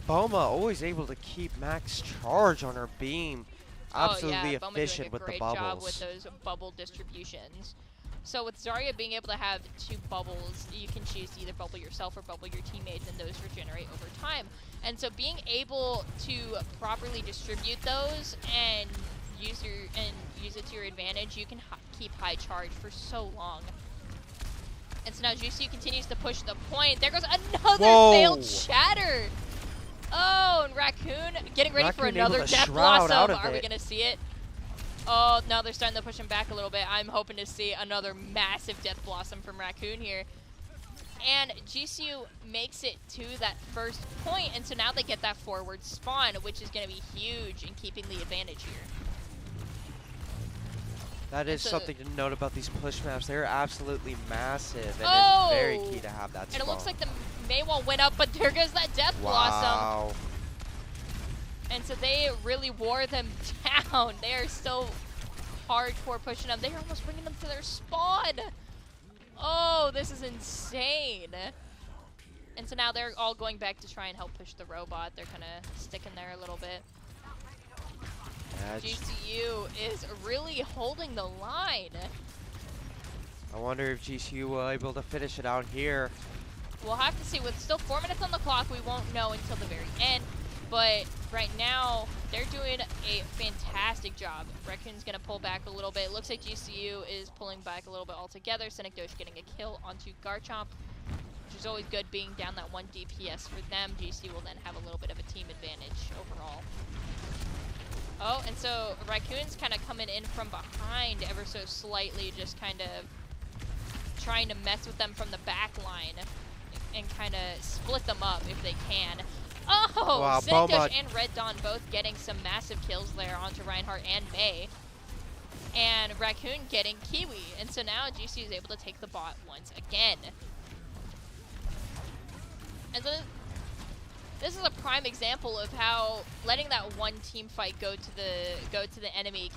Boma always able to keep max charge on her beam. Absolutely efficient with the bubbles. Great job with those bubble distributions. So with Zarya being able to have 2 bubbles, you can choose to either bubble yourself or bubble your teammates, and those regenerate over time. And so being able to properly distribute those and use it to your advantage, you can keep high charge for so long. And so now GCU continues to push the point. There goes another failed shatter. Oh, and Raccoon getting ready for another Death Blossom. Are we going to see it? Oh, no, they're starting to push him back a little bit. I'm hoping to see another massive Death Blossom from Raccoon here. And GCU makes it to that first point, and so now they get that forward spawn, which is going to be huge in keeping the advantage here. That is something to note about these push maps. They're absolutely massive, and it's very key to have that spawn. And it looks like the May wall went up, but there goes that Death Blossom. And so they really wore them down. They are still hardcore pushing them. They're almost bringing them to their spawn. Oh, this is insane. And so now they're all going back to try and help push the robot. They're kind of sticking there a little bit. GCU is really holding the line. I wonder if GCU will be able to finish it out here. We'll have to see. With still 4 minutes on the clock, we won't know until the very end. But right now, they're doing a fantastic job. Raccoon's going to pull back a little bit. It looks like GCU is pulling back a little bit altogether. Senekdosh getting a kill onto Garchomp, which is always good, being down that 1 DPS for them. GCU will then have a little bit of a team advantage overall. Oh, and so Raccoon's kind of coming in from behind ever so slightly, just kind of trying to mess with them from the back line and kind of split them up if they can. Oh, wow, Senekdosh and Red Dawn both getting some massive kills there onto Reinhardt and May. And Raccoon getting Kiwi. And so now GC is able to take the bot once again. And so this is a prime example of how letting that one team fight go to the enemy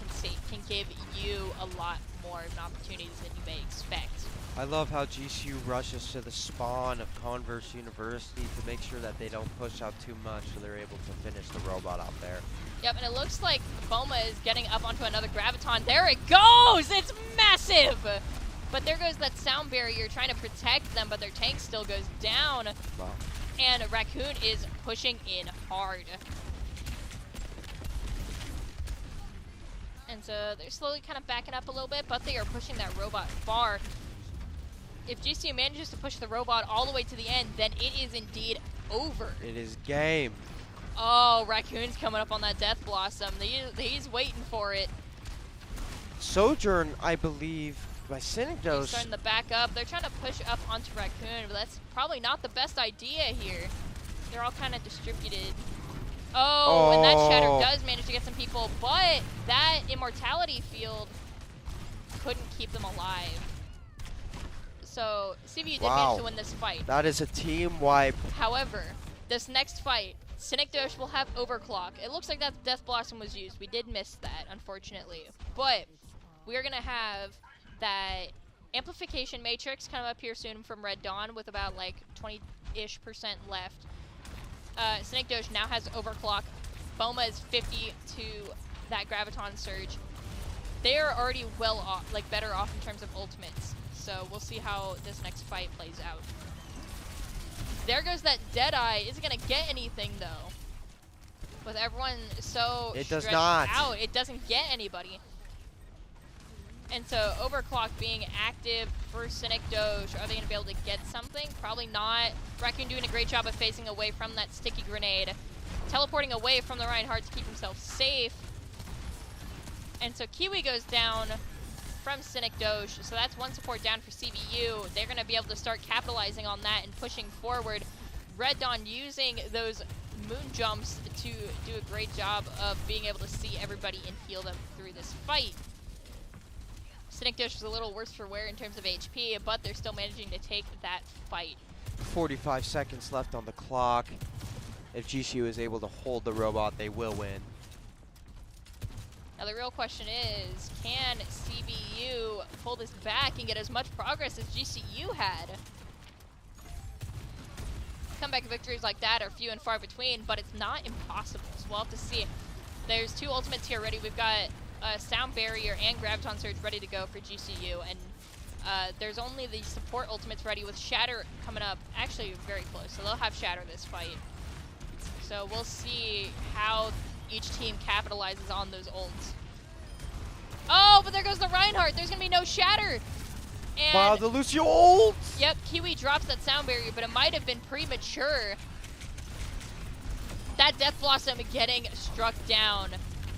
can give you a lot more opportunities than you may expect. I love how GCU rushes to the spawn of Converse University to make sure that they don't push out too much, so they're able to finish the robot out there. Yep, and it looks like Boma is getting up onto another Graviton. There it goes! It's massive! But there goes that sound barrier trying to protect them, but their tank still goes down. Wow. And Raccoon is pushing in hard. And so they're slowly kind of backing up a little bit, but they are pushing that robot far. If GCU manages to push the robot all the way to the end, then it is indeed over. It is game. Oh, Raccoon's coming up on that Death Blossom. He's waiting for it. Sojourn, I believe, by Senekdosh. He's starting to back up. They're trying to push up onto Raccoon, but that's probably not the best idea here. They're all kind of distributed. Oh, and that Shatter does manage to get some people, but that Immortality Field couldn't keep them alive. So CVU did manage to win this fight. That is a team wipe. However, this next fight, Senekdosh will have Overclock. It looks like that Death Blossom was used. We did miss that, unfortunately. But we are going to have that Amplification Matrix come up here soon from Red Dawn with about like 20-ish% left. Senekdosh now has Overclock. Boma is 50 to that Graviton Surge. They are already well off, like better off in terms of ultimates. So we'll see how this next fight plays out. There goes that Deadeye. Isn't going to get anything, though. With everyone so stretched out, it doesn't get anybody. And so Overclock being active for Senekdosh, are they going to be able to get something? Probably not. Raccoon doing a great job of facing away from that sticky grenade. Teleporting away from the Reinhardt to keep himself safe. And so Kiwi goes down from Senekdosh, so that's one support down for CVU. They're going to be able to start capitalizing on that and pushing forward. Red Dawn using those moon jumps to do a great job of being able to see everybody and heal them through this fight. Senekdosh is a little worse for wear in terms of HP, but they're still managing to take that fight. 45 seconds left on the clock. If GCU is able to hold the robot, they will win. Now the real question is, can CVU pull this back and get as much progress as GCU had? Comeback victories like that are few and far between, but it's not impossible, so we'll have to see. There's 2 ultimates here ready. We've got Sound Barrier and Graviton Surge ready to go for GCU, and There's only the support ultimates ready with Shatter coming up. Actually, very close. So they'll have Shatter this fight. So we'll see how each team capitalizes on those ults. Oh, but there goes the Reinhardt. There's going to be no Shatter. And wow, the Lucio ult! Yep, Kiwi drops that sound barrier, but it might have been premature. That Death Blossom getting struck down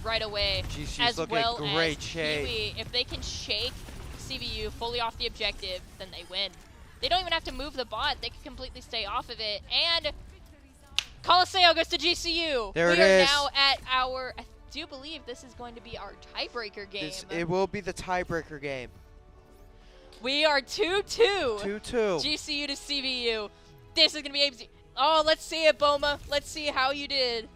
right away. GCU's as looking well great as shape. Kiwi, if they can shake CVU fully off the objective, then they win. They don't even have to move the bot. They can completely stay off of it. And Coliseo goes to GCU. There it we are is. now at our, I do believe this is going to be our tiebreaker game. It will be the tiebreaker game. We are 2-2. 2-2. GCU to CVU. This is going to be ABC. Oh, let's see it, Boma. Let's see how you did.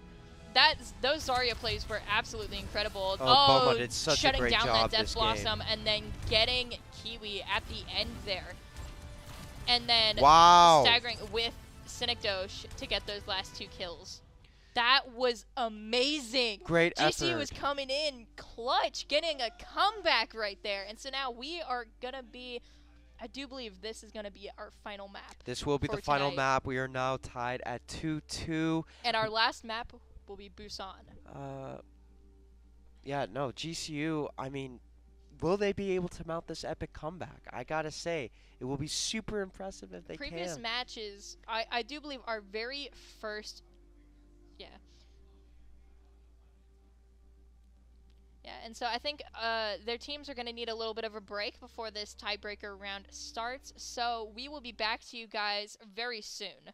Those Zarya plays were absolutely incredible. Oh, Boma did such a shutting great down job that Death this Blossom and then getting Kiwi at the end there. And then wow. staggering with Synecdoche to get those last 2 kills. That was amazing. Great GCU effort. was coming in clutch, getting a comeback right there. And so now we are going to be, I do believe this is going to be our final map. This will be the final map. We are now tied at 2-2. And our last map will be Busan. Yeah, no, GCU, I mean, will they be able to mount this epic comeback? I gotta say, it will be super impressive if they Previous can. matches, I do believe our very first, yeah, and so I think their teams are going to need a little bit of a break before this tiebreaker round starts. So we will be back to you guys very soon.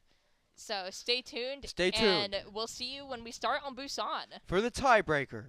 So stay tuned. Stay tuned. And we'll see you when we start on Busan. For the tiebreaker.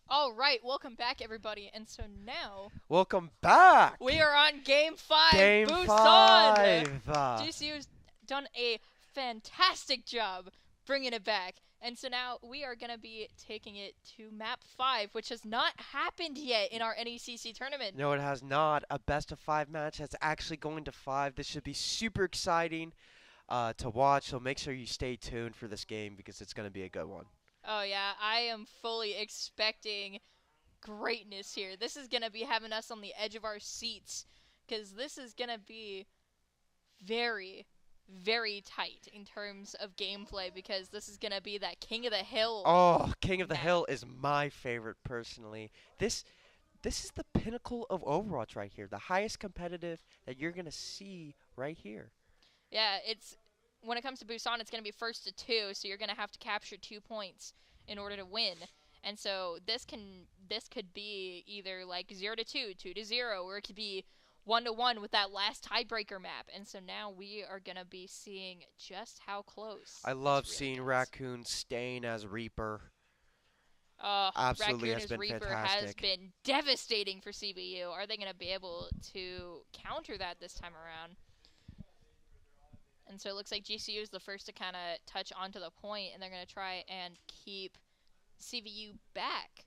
All right, welcome back, everybody. And so now Welcome back. we are on Game 5. Game Busan! 5. GCU's done a fantastic job bringing it back. And so now we are going to be taking it to Map 5, which has not happened yet in our NECC tournament. No, it has not. A best of 5 match that's actually going to 5. This should be super exciting to watch. So make sure you stay tuned for this game because it's going to be a good one. Oh, yeah. I am fully expecting greatness here. This is going to be having us on the edge of our seats because this is going to be very, very tight in terms of gameplay because this is going to be that King of the Hill. Oh, King of the Hill is my favorite personally. This is the pinnacle of Overwatch right here. The highest competitive that you're going to see right here. Yeah, when it comes to Busan, it's going to be 1st to 2, so you're going to have to capture 2 points in order to win. And so this could be either like 0 to 2, 2 to 0, or it could be 1 to 1 with that last tiebreaker map. And so now we are going to be seeing just how close. I love seeing Raccoon staying as Reaper. Absolutely Raccoon has as been Reaper fantastic. has been devastating for CVU. Are they going to be able to counter that this time around? And so it looks like GCU is the first to kind of touch onto the point, and they're going to try and keep CVU back.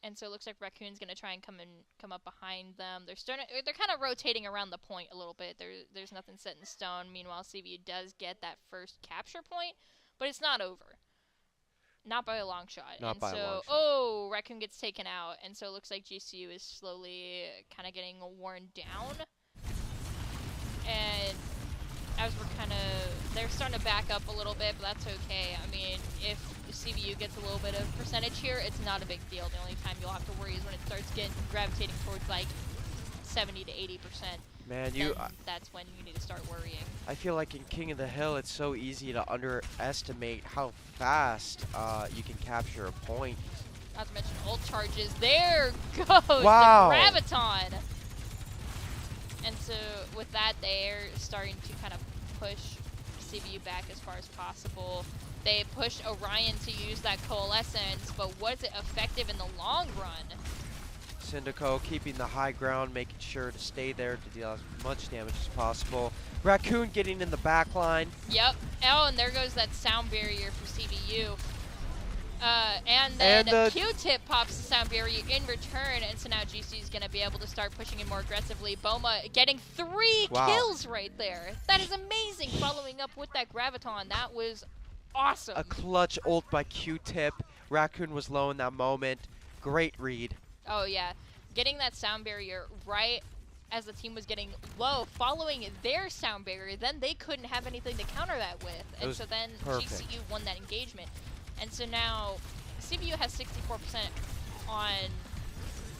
And so it looks like Raccoon's going to try and come up behind them. They're kind of rotating around the point a little bit. There's nothing set in stone. Meanwhile, CVU does get that first capture point, but it's not over. Not by a long shot. Not by a long shot. Oh, Raccoon gets taken out, and so it looks like GCU is slowly kind of getting worn down. And as they're starting to back up a little bit, but that's okay. I mean, if CVU gets a little bit of percentage here, it's not a big deal. The only time you'll have to worry is when it starts gravitating towards like 70 to 80%. Man, that's when you need to start worrying. I feel like in King of the Hill, it's so easy to underestimate how fast you can capture a point. Not to mention ult charges. There goes wow. the Graviton. And so with that, they're starting to kind of push CVU back as far as possible. They pushed Orion to use that Coalescence, but was it effective in the long run? Syndico keeping the high ground, making sure to stay there to deal as much damage as possible. Raccoon getting in the back line. Yep. Oh, and there goes that sound barrier for CVU. And then Q-Tip pops the sound barrier in return, and so now GC is going to be able to start pushing in more aggressively. Boma getting 3 kills right there. That is amazing, following up with that Graviton. That was awesome. A clutch ult by Q-Tip. Raccoon was low in that moment. Great read. Oh, yeah. Getting that sound barrier right as the team was getting low, following their sound barrier, then they couldn't have anything to counter that with. And so then GCU won that engagement. And so now CVU has 64% on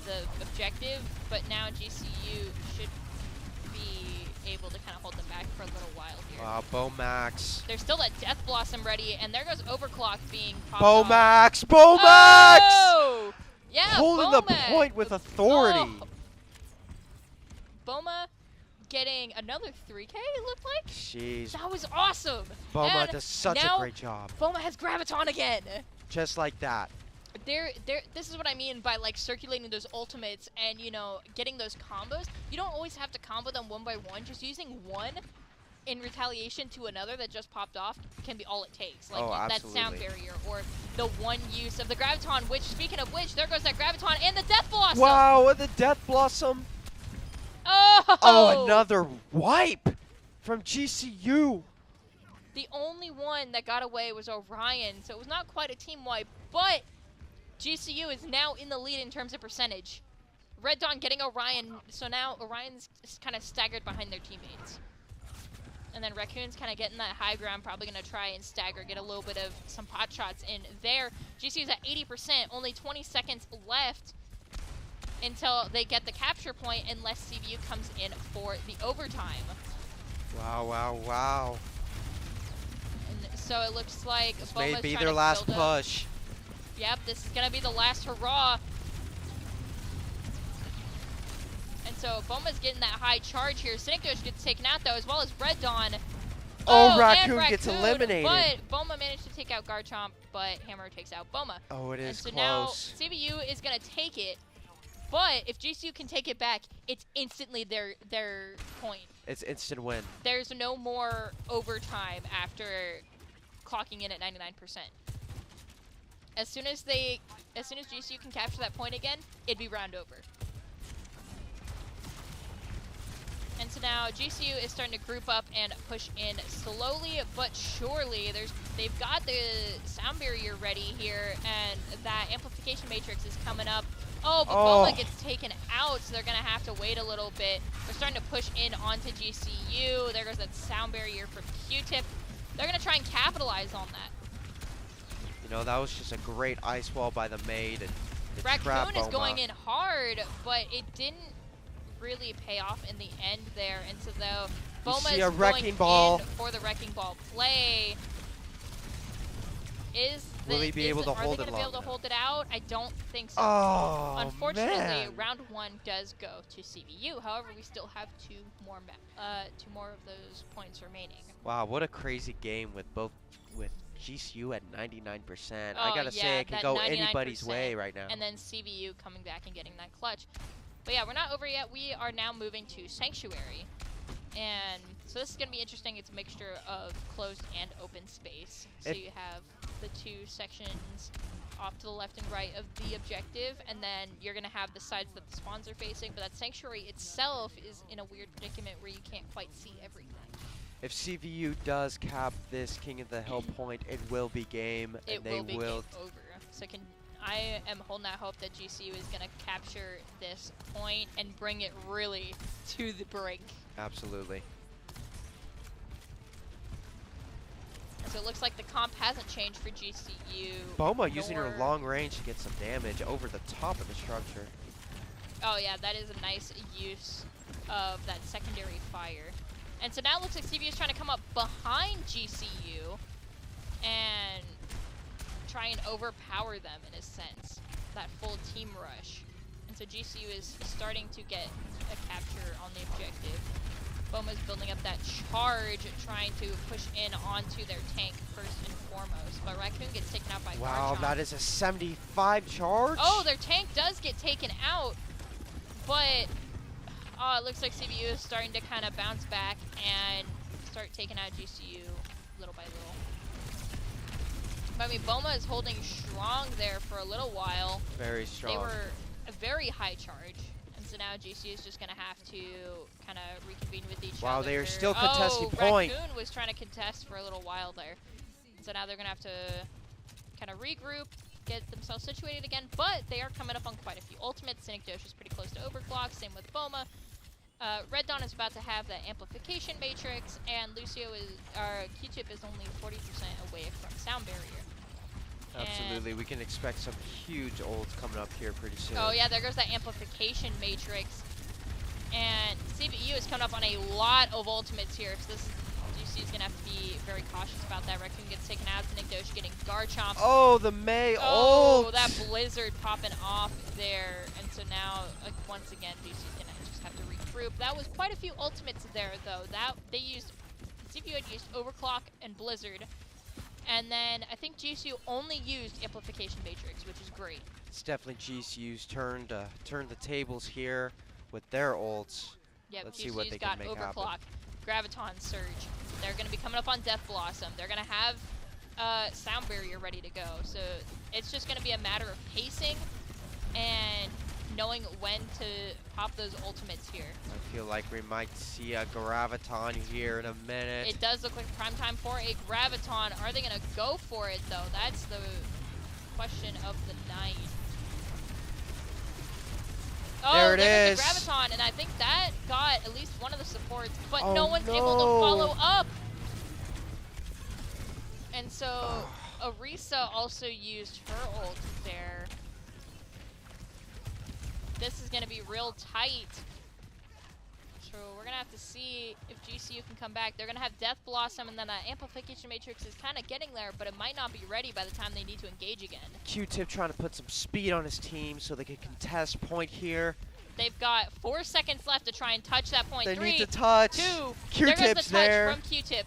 the objective, but now GCU should be able to kind of hold them back for a little while here. Wow, Bomax. There's still that Death Blossom ready, and there goes Overclock being popped Bomax! off. Bomax! Oh! Yeah, holding Boma. the point with authority. Oh. Boma getting another 3K, it looked like. Jeez. That was awesome. Boma does such a great job. Boma has Graviton again. Just like that. This is what I mean by like circulating those ultimates and, you know, getting those combos. You don't always have to combo them one by one. Just using one in retaliation to another that just popped off can be all it takes. Like that sound barrier or the one use of the Graviton, which, speaking of which, there goes that Graviton and the Death Blossom. Wow, the Death Blossom. Oh, another wipe from GCU. The only one that got away was Orion, so it was not quite a team wipe, but GCU is now in the lead in terms of percentage. Red Dawn getting Orion, so now Orion's kind of staggered behind their teammates. And then Raccoon's kind of getting that high ground, probably going to try and stagger, get a little bit of some pot shots in there. GCU's at 80%, only 20 seconds left until they get the capture point, unless CVU comes in for the overtime. Wow, wow, wow. And so it looks like this Boma's may be trying their to last build push. Up. Yep, this is going to be the last hurrah. And so Boma's getting that high charge here. Syndico gets taken out, though, as well as Red Dawn. Oh, and Raccoon gets eliminated. But Boma managed to take out Garchomp, but Hammer takes out Boma. Oh, it is so close. Now CVU is going to take it, but if GCU can take it back, it's instantly their point. It's instant win. There's no more overtime after clocking in at 99%. As soon as GCU can capture that point again, it'd be round over. And so now GCU is starting to group up and push in slowly but surely. They've got the sound barrier ready here, and that amplification matrix is coming up. Oh, but Boma gets taken out, so they're going to have to wait a little bit. They're starting to push in onto GCU. There goes that sound barrier from Q-Tip. They're going to try and capitalize on that. You know, that was just a great ice wall by the maid. And Raccoon is going in hard, but it didn't really pay off in the end there. And so though Boma is going in for the wrecking ball play. Will he be able to hold it long enough? Are they going to be able to hold it out? I don't think so. Oh, unfortunately, man. round 1 does go to CVU. However, we still have two more of those points remaining. Wow, what a crazy game with GCU at 99%. Oh, I gotta say, it can go anybody's way right now. And then CVU coming back and getting that clutch. But yeah, we're not over yet. We are now moving to Sanctuary. And so this is going to be interesting. It's a mixture of closed and open space. So you have the two sections off to the left and right of the objective, and then you're going to have the sides that the spawns are facing. But that Sanctuary itself is in a weird predicament where you can't quite see everything. If CVU does cap this King of the Hill point, it will be game. It will be game over. So I am holding out hope that GCU is going to capture this point and bring it really to the brink. Absolutely. So it looks like the comp hasn't changed for GCU. Boma using her long range to get some damage over the top of the structure. Oh yeah, that is a nice use of that secondary fire. And so now it looks like CVU is trying to come up behind GCU and try and overpower them in a sense. That full team rush. And so GCU is starting to get a capture on the objective. Boma's building up that charge, trying to push in onto their tank first and foremost. But Raccoon gets taken out by Wow, Garchomp. that is a 75 charge. Oh, their tank does get taken out. But it looks like CVU is starting to kind of bounce back and start taking out GCU little by little. But I mean, Boma is holding strong there for a little while. Very strong. They were a very high charge. And so now GCU is just going to have to kind of reconvene with each other. Wow, they are still contesting point. Raccoon was trying to contest for a little while there. So now they're going to have to kind of regroup, get themselves situated again. But they are coming up on quite a few ultimates. Synecdoche is pretty close to overclock. Same with Boma. Red Dawn is about to have the amplification matrix, and Q-Tip is only 40% away from sound barrier. Absolutely, we can expect some huge ults coming up here pretty soon. Oh yeah, there goes that amplification matrix. And CVU is coming up on a lot of ultimates here, so GC is going to have to be very cautious about that. Raccoon gets taken out, Synecdoche getting Garchomp. Oh, the May ult! Oh, that Blizzard popping off there. And so now, once again, GC is going to just have to regroup. That was quite a few ultimates there, though. CVU had used Overclock and Blizzard. And then I think GCU only used Amplification Matrix, which is great. It's definitely GCU's turn to turn the tables here with their ults. Yep, Let's see what they got can make Overclock, happen. Graviton Surge. They're going to be coming up on Death Blossom. They're going to have Sound Barrier ready to go. So it's just going to be a matter of pacing and knowing when to pop those ultimates here. I feel like we might see a Graviton here in a minute. It does look like prime time for a Graviton. Are they going to go for it, though? That's the question of the night. Oh, there it is. The Graviton, and I think that got at least one of the supports, but Oh, no one's able to follow up. And so Orisa also used her ult there. This is going to be real tight. So we're going to have to see if GCU can come back. They're going to have Death Blossom, and then Amplification Matrix is kind of getting there, but it might not be ready by the time they need to engage again. Q-Tip trying to put some speed on his team so they can contest point here. They've got 4 seconds left to try and touch that point. They 3, need to touch. 2, Q-Tip's there goes the touch there. from Q-Tip.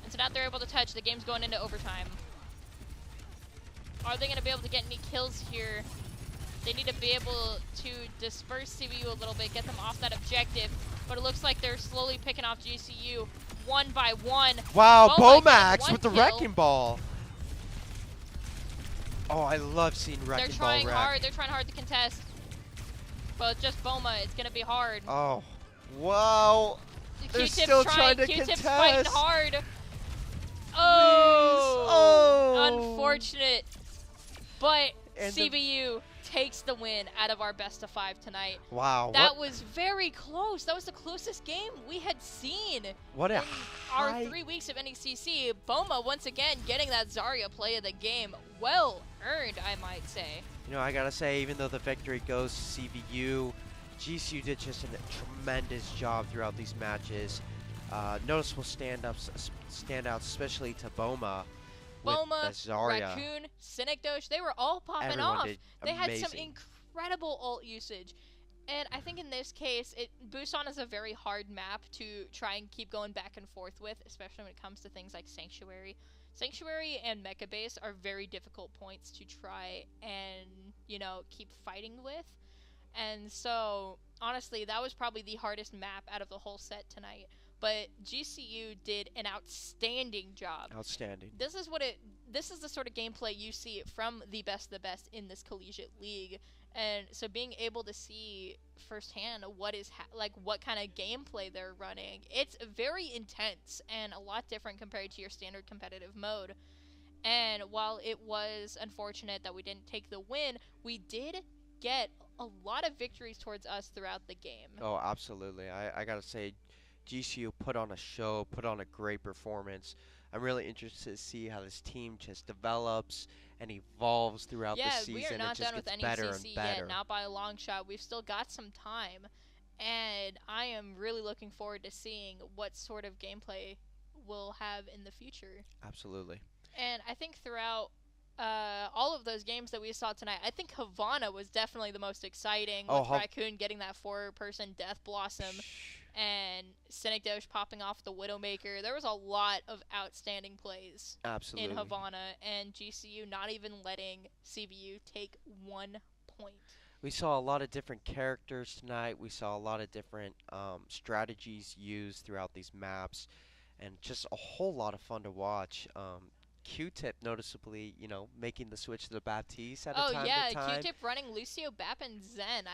And so now they're able to touch. The game's going into overtime. Are they going to be able to get any kills here? They need to be able to disperse CVU a little bit, get them off that objective. But it looks like they're slowly picking off GCU one by one. Wow, Boma Bomax with the kill. Wrecking Ball. Oh, I love seeing Wrecking Ball wreck. They're trying hard. They're trying hard to contest. But just Boma, it's going to be hard. Oh, wow. They're still trying to Q-Tip's contest. fighting hard. Oh, unfortunate. But And CVU takes the win out of our best of 5 tonight. Wow. That was very close. That was the closest game we had seen What a in our 3 weeks of NECC. Boma once again getting that Zarya play of the game. Well earned, I might say. You know, I gotta say, even though the victory goes to CVU, GCU did just a tremendous job throughout these matches. Noticeable standouts, especially to Boma. Boma, Zarya. Raccoon, Synecdoche, they were all popping Everyone off. did They had some amazing. incredible ult usage. And I think in this case, Bastion is a very hard map to try and keep going back and forth with, especially when it comes to things like Sanctuary. Sanctuary and Mecha Base are very difficult points to try and, you know, keep fighting with. And so, honestly, that was probably the hardest map out of the whole set tonight. But GCU did an outstanding job. Outstanding. This is the sort of gameplay you see from the best in this collegiate league. And so being able to see firsthand what kind of gameplay they're running, it's very intense and a lot different compared to your standard competitive mode. And while it was unfortunate that we didn't take the win, we did get a lot of victories towards us throughout the game. Oh, absolutely. I gotta say, GCU put on a show, put on a great performance. I'm really interested to see how this team just develops and evolves throughout the season. Yeah, we are not done with NECC yet, not by a long shot. We've still got some time, and I am really looking forward to seeing what sort of gameplay we'll have in the future. Absolutely. And I think throughout all of those games that we saw tonight, I think Havana was definitely the most exciting, with Raccoon getting that 4-person Death Blossom. And Synecdoche popping off the Widowmaker. There was a lot of outstanding plays in Havana, and GCU not even letting CVU take 1 point. We saw a lot of different characters tonight. We saw a lot of different strategies used throughout these maps, and just a whole lot of fun to watch. Q-Tip noticeably, you know, making the switch to the Baptiste at a time to time. Q-Tip running Lucio, Bap, and Zen.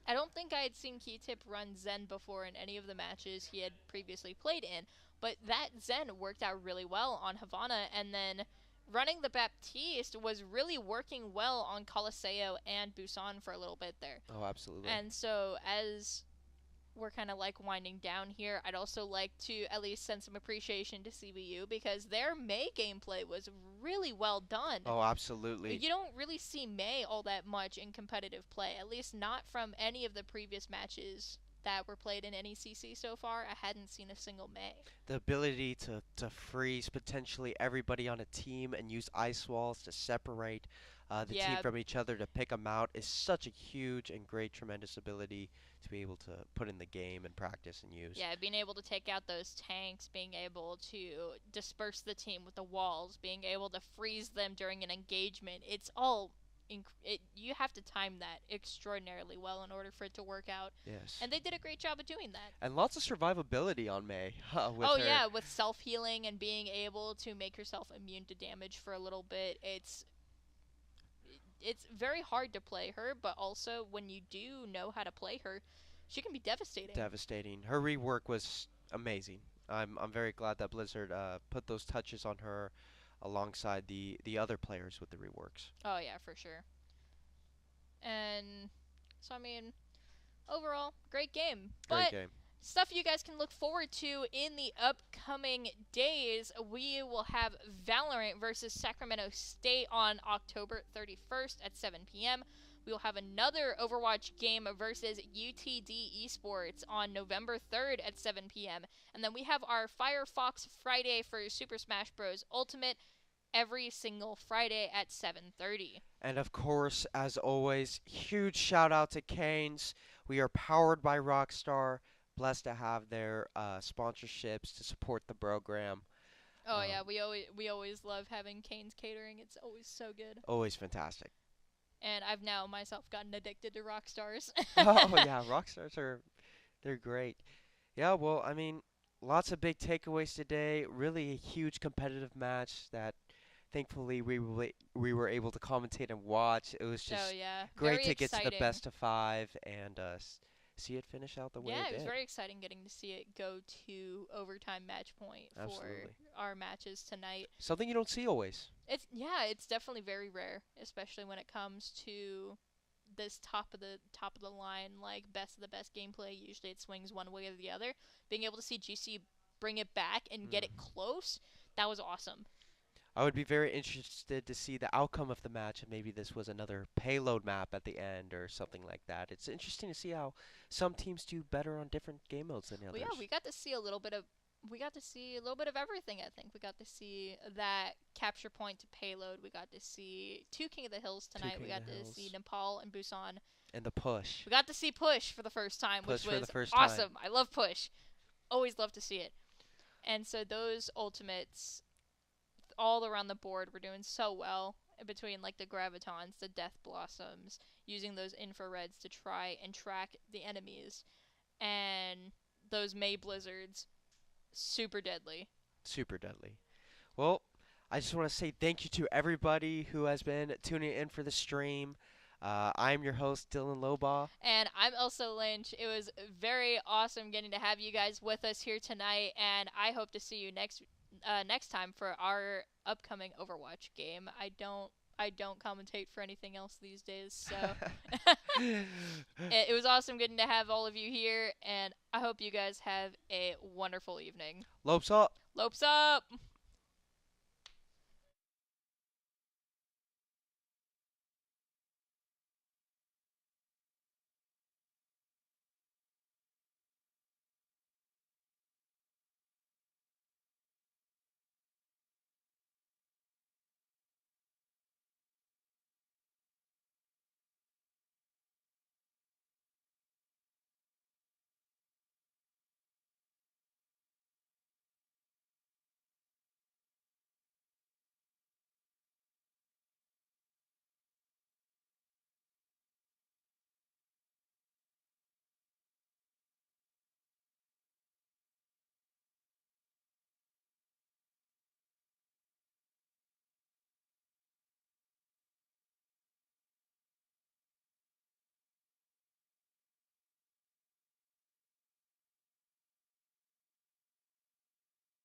I don't think I had seen Q-Tip run Zen before in any of the matches he had previously played in, but that Zen worked out really well on Havana, and then running the Baptiste was really working well on Coliseo and Busan for a little bit there. Oh, absolutely. And so as we're kind of like winding down here, I'd also like to at least send some appreciation to CVU because their Mei gameplay was really well done. Oh, absolutely. You don't really see Mei all that much in competitive play, at least not from any of the previous matches that were played in NECC so far. I hadn't seen a single Mei. The ability to freeze potentially everybody on a team and use ice walls to separate the team from each other to pick them out is such a huge and great, tremendous ability to be able to put in the game and practice and use. Yeah, being able to take out those tanks, being able to disperse the team with the walls, being able to freeze them during an engagement, it's all you have to time that extraordinarily well in order for it to work out. Yes. And they did a great job of doing that. And lots of survivability on Mei. Yeah, with self-healing and being able to make yourself immune to damage for a little bit. It's very hard to play her, but also when you do know how to play her, she can be devastating. Devastating. Her rework was amazing. I'm very glad that Blizzard put those touches on her alongside the other players with the reworks. Oh yeah, for sure. And so I mean, overall, great game. Great game. Stuff you guys can look forward to in the upcoming days. We will have Valorant versus Sacramento State on October 31st at 7 p.m. We will have another Overwatch game versus UTD Esports on November 3rd at 7 p.m. And then we have our Firefox Friday for Super Smash Bros. Ultimate every single Friday at 7:30. And of course, as always, huge shout out to Canes. We are powered by Rockstar. Blessed to have their sponsorships to support the program. Oh yeah, we always love having Kane's catering. It's always so good. Always fantastic. And I've now myself gotten addicted to Rockstars. Oh yeah, Rockstars they're great. Yeah, well, I mean, lots of big takeaways today. Really a huge competitive match that thankfully we were able to commentate and watch. It was Oh just yeah, great very to get to the exciting. best of five and see it finish out the way Yeah, it it was did. very exciting getting to see it go to overtime match point for Absolutely. our matches tonight. Something you don't see always. It's definitely very rare, especially when it comes to this top of the line, like best of the best gameplay. Usually it swings one way or the other. Being able to see GC bring it back and get it Mhm. close, that was awesome. I would be very interested to see the outcome of the match, and maybe this was another payload map at the end or something like that. It's interesting to see how some teams do better on different game modes than Well, yeah, others. we got to see a little bit of everything. I think we got to see that capture point to payload. We got to see two King of the Hills Two tonight. We King got of the to see Hills Nepal and Busan. and the push. We got to see push for the first time, which Push for the was first time. awesome. I love push. Always love to see it. And so those ultimates all around the board were doing so well between like the gravitons, the death blossoms, using those infrareds to try and track the enemies, and those May blizzards, super deadly. Super deadly. Well, I just want to say thank you to everybody who has been tuning in for the stream. I'm your host, Dylan Lobaugh. And I'm Elsa Lynch. It was very awesome getting to have you guys with us here tonight, and I hope to see you next time for our upcoming Overwatch game. I don't commentate for anything else these days, so it was awesome getting to have all of you here, and I hope you guys have a wonderful evening. Lopes up! Lopes up!